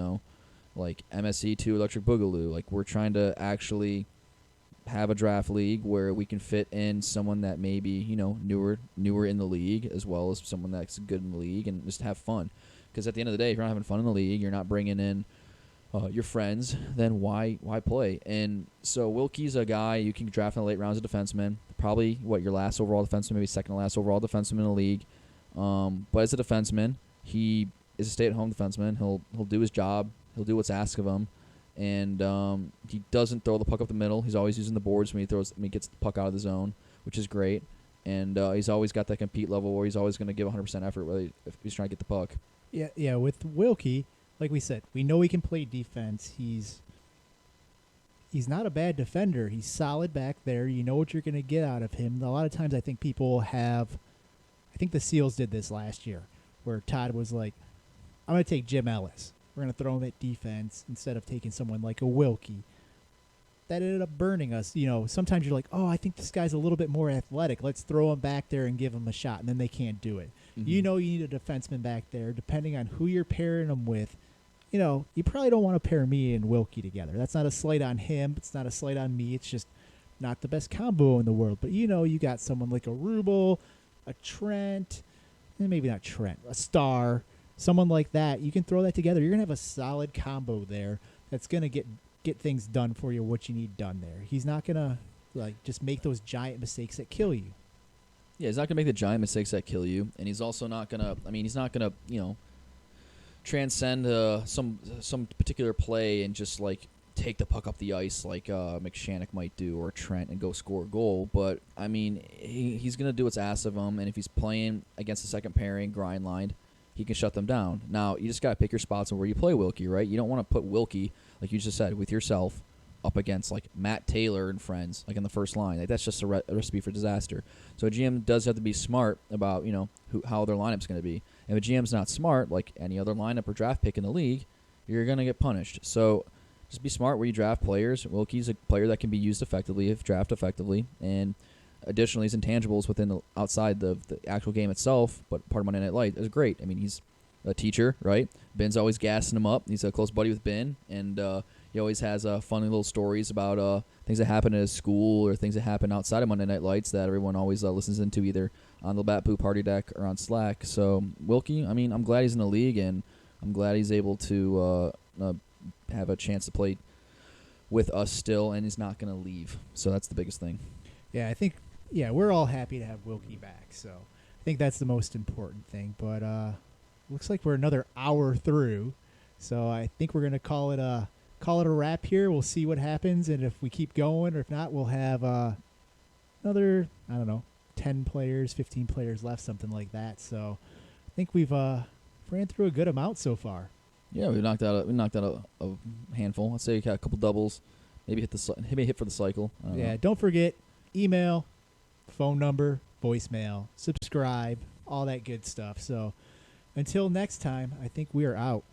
like MSC2 Electric Boogaloo. Like, we're trying to actually have a draft league where we can fit in someone that may be, newer in the league, as well as someone that's good in the league, and just have fun. Because at the end of the day, if you're not having fun in the league, you're not bringing in your friends, then why play? And so Wilkie's a guy you can draft in the late rounds of defenseman. Probably your last overall defenseman, maybe second to last overall defenseman in the league. But as a defenseman, he is a stay-at-home defenseman. He'll do his job. He'll do what's asked of him, and he doesn't throw the puck up the middle. He's always using the boards when he gets the puck out of the zone, which is great. And he's always got that compete level where he's always going to give 100% effort if he's trying to get the puck. Yeah. With Wilkie, like we said, we know he can play defense. He's not a bad defender. He's solid back there. You know what you're going to get out of him. A lot of times I think people have – I think the Seals did this last year where Todd was like, I'm going to take Jim Ellis. We're going to throw him at defense instead of taking someone like a Wilkie. That ended up burning us. You know, sometimes you're like, oh, I think this guy's a little bit more athletic. Let's throw him back there and give him a shot, and then they can't do it. Mm-hmm. You know you need a defenseman back there. Depending on who you're pairing him with, you know, you probably don't want to pair me and Wilkie together. That's not a slight on him. It's not a slight on me. It's just not the best combo in the world. But, you know, you got someone like a Rubel, a Trent, maybe not Trent, a Star, someone like that. You can throw that together. You're going to have a solid combo there that's going to get things done for you, what you need done there. He's not going to, like, just make those giant mistakes that kill you. Yeah, he's not going to make the giant mistakes that kill you. And he's also not going to, he's not going to, transcend some particular play and just like take the puck up the ice like McShannock might do or Trent and go score a goal. But he's gonna do what's asked of him, and if he's playing against the second pairing grind line, he can shut them down. Now you just gotta pick your spots on where you play Wilkie, right? You don't want to put Wilkie, like you just said, with yourself up against like Matt Taylor and friends, like in the first line. Like that's just a recipe for disaster. So a GM does have to be smart about how their lineup's going to be. If a GM's not smart, like any other lineup or draft pick in the league, you're going to get punished. So just be smart where you draft players. Wilkie's a player that can be used effectively if drafted effectively, and additionally, his intangibles outside the actual game itself, but part of Monday Night Light is great. He's a teacher, right? Ben's always gassing him up. He's a close buddy with Ben, and he always has funny little stories about things that happen at his school or things that happen outside of Monday Night Lights that everyone always listens into either on the Bat Poo Party Deck or on Slack. So Wilkie, I'm glad he's in the league, and I'm glad he's able to have a chance to play with us still, and he's not going to leave. So that's the biggest thing. Yeah, I think we're all happy to have Wilkie back. So I think that's the most important thing. But looks like we're another hour through, so I think we're going to call it a wrap here. We'll see what happens, and if we keep going, or if not, we'll have another 10 players, 15 players left, something like that. So I think we've ran through a good amount so far. Yeah, we knocked out a handful. I'd say we got a couple doubles, maybe hit for the cycle. Don't forget email, phone number, voicemail, subscribe, all that good stuff. So until next time, I think we are out.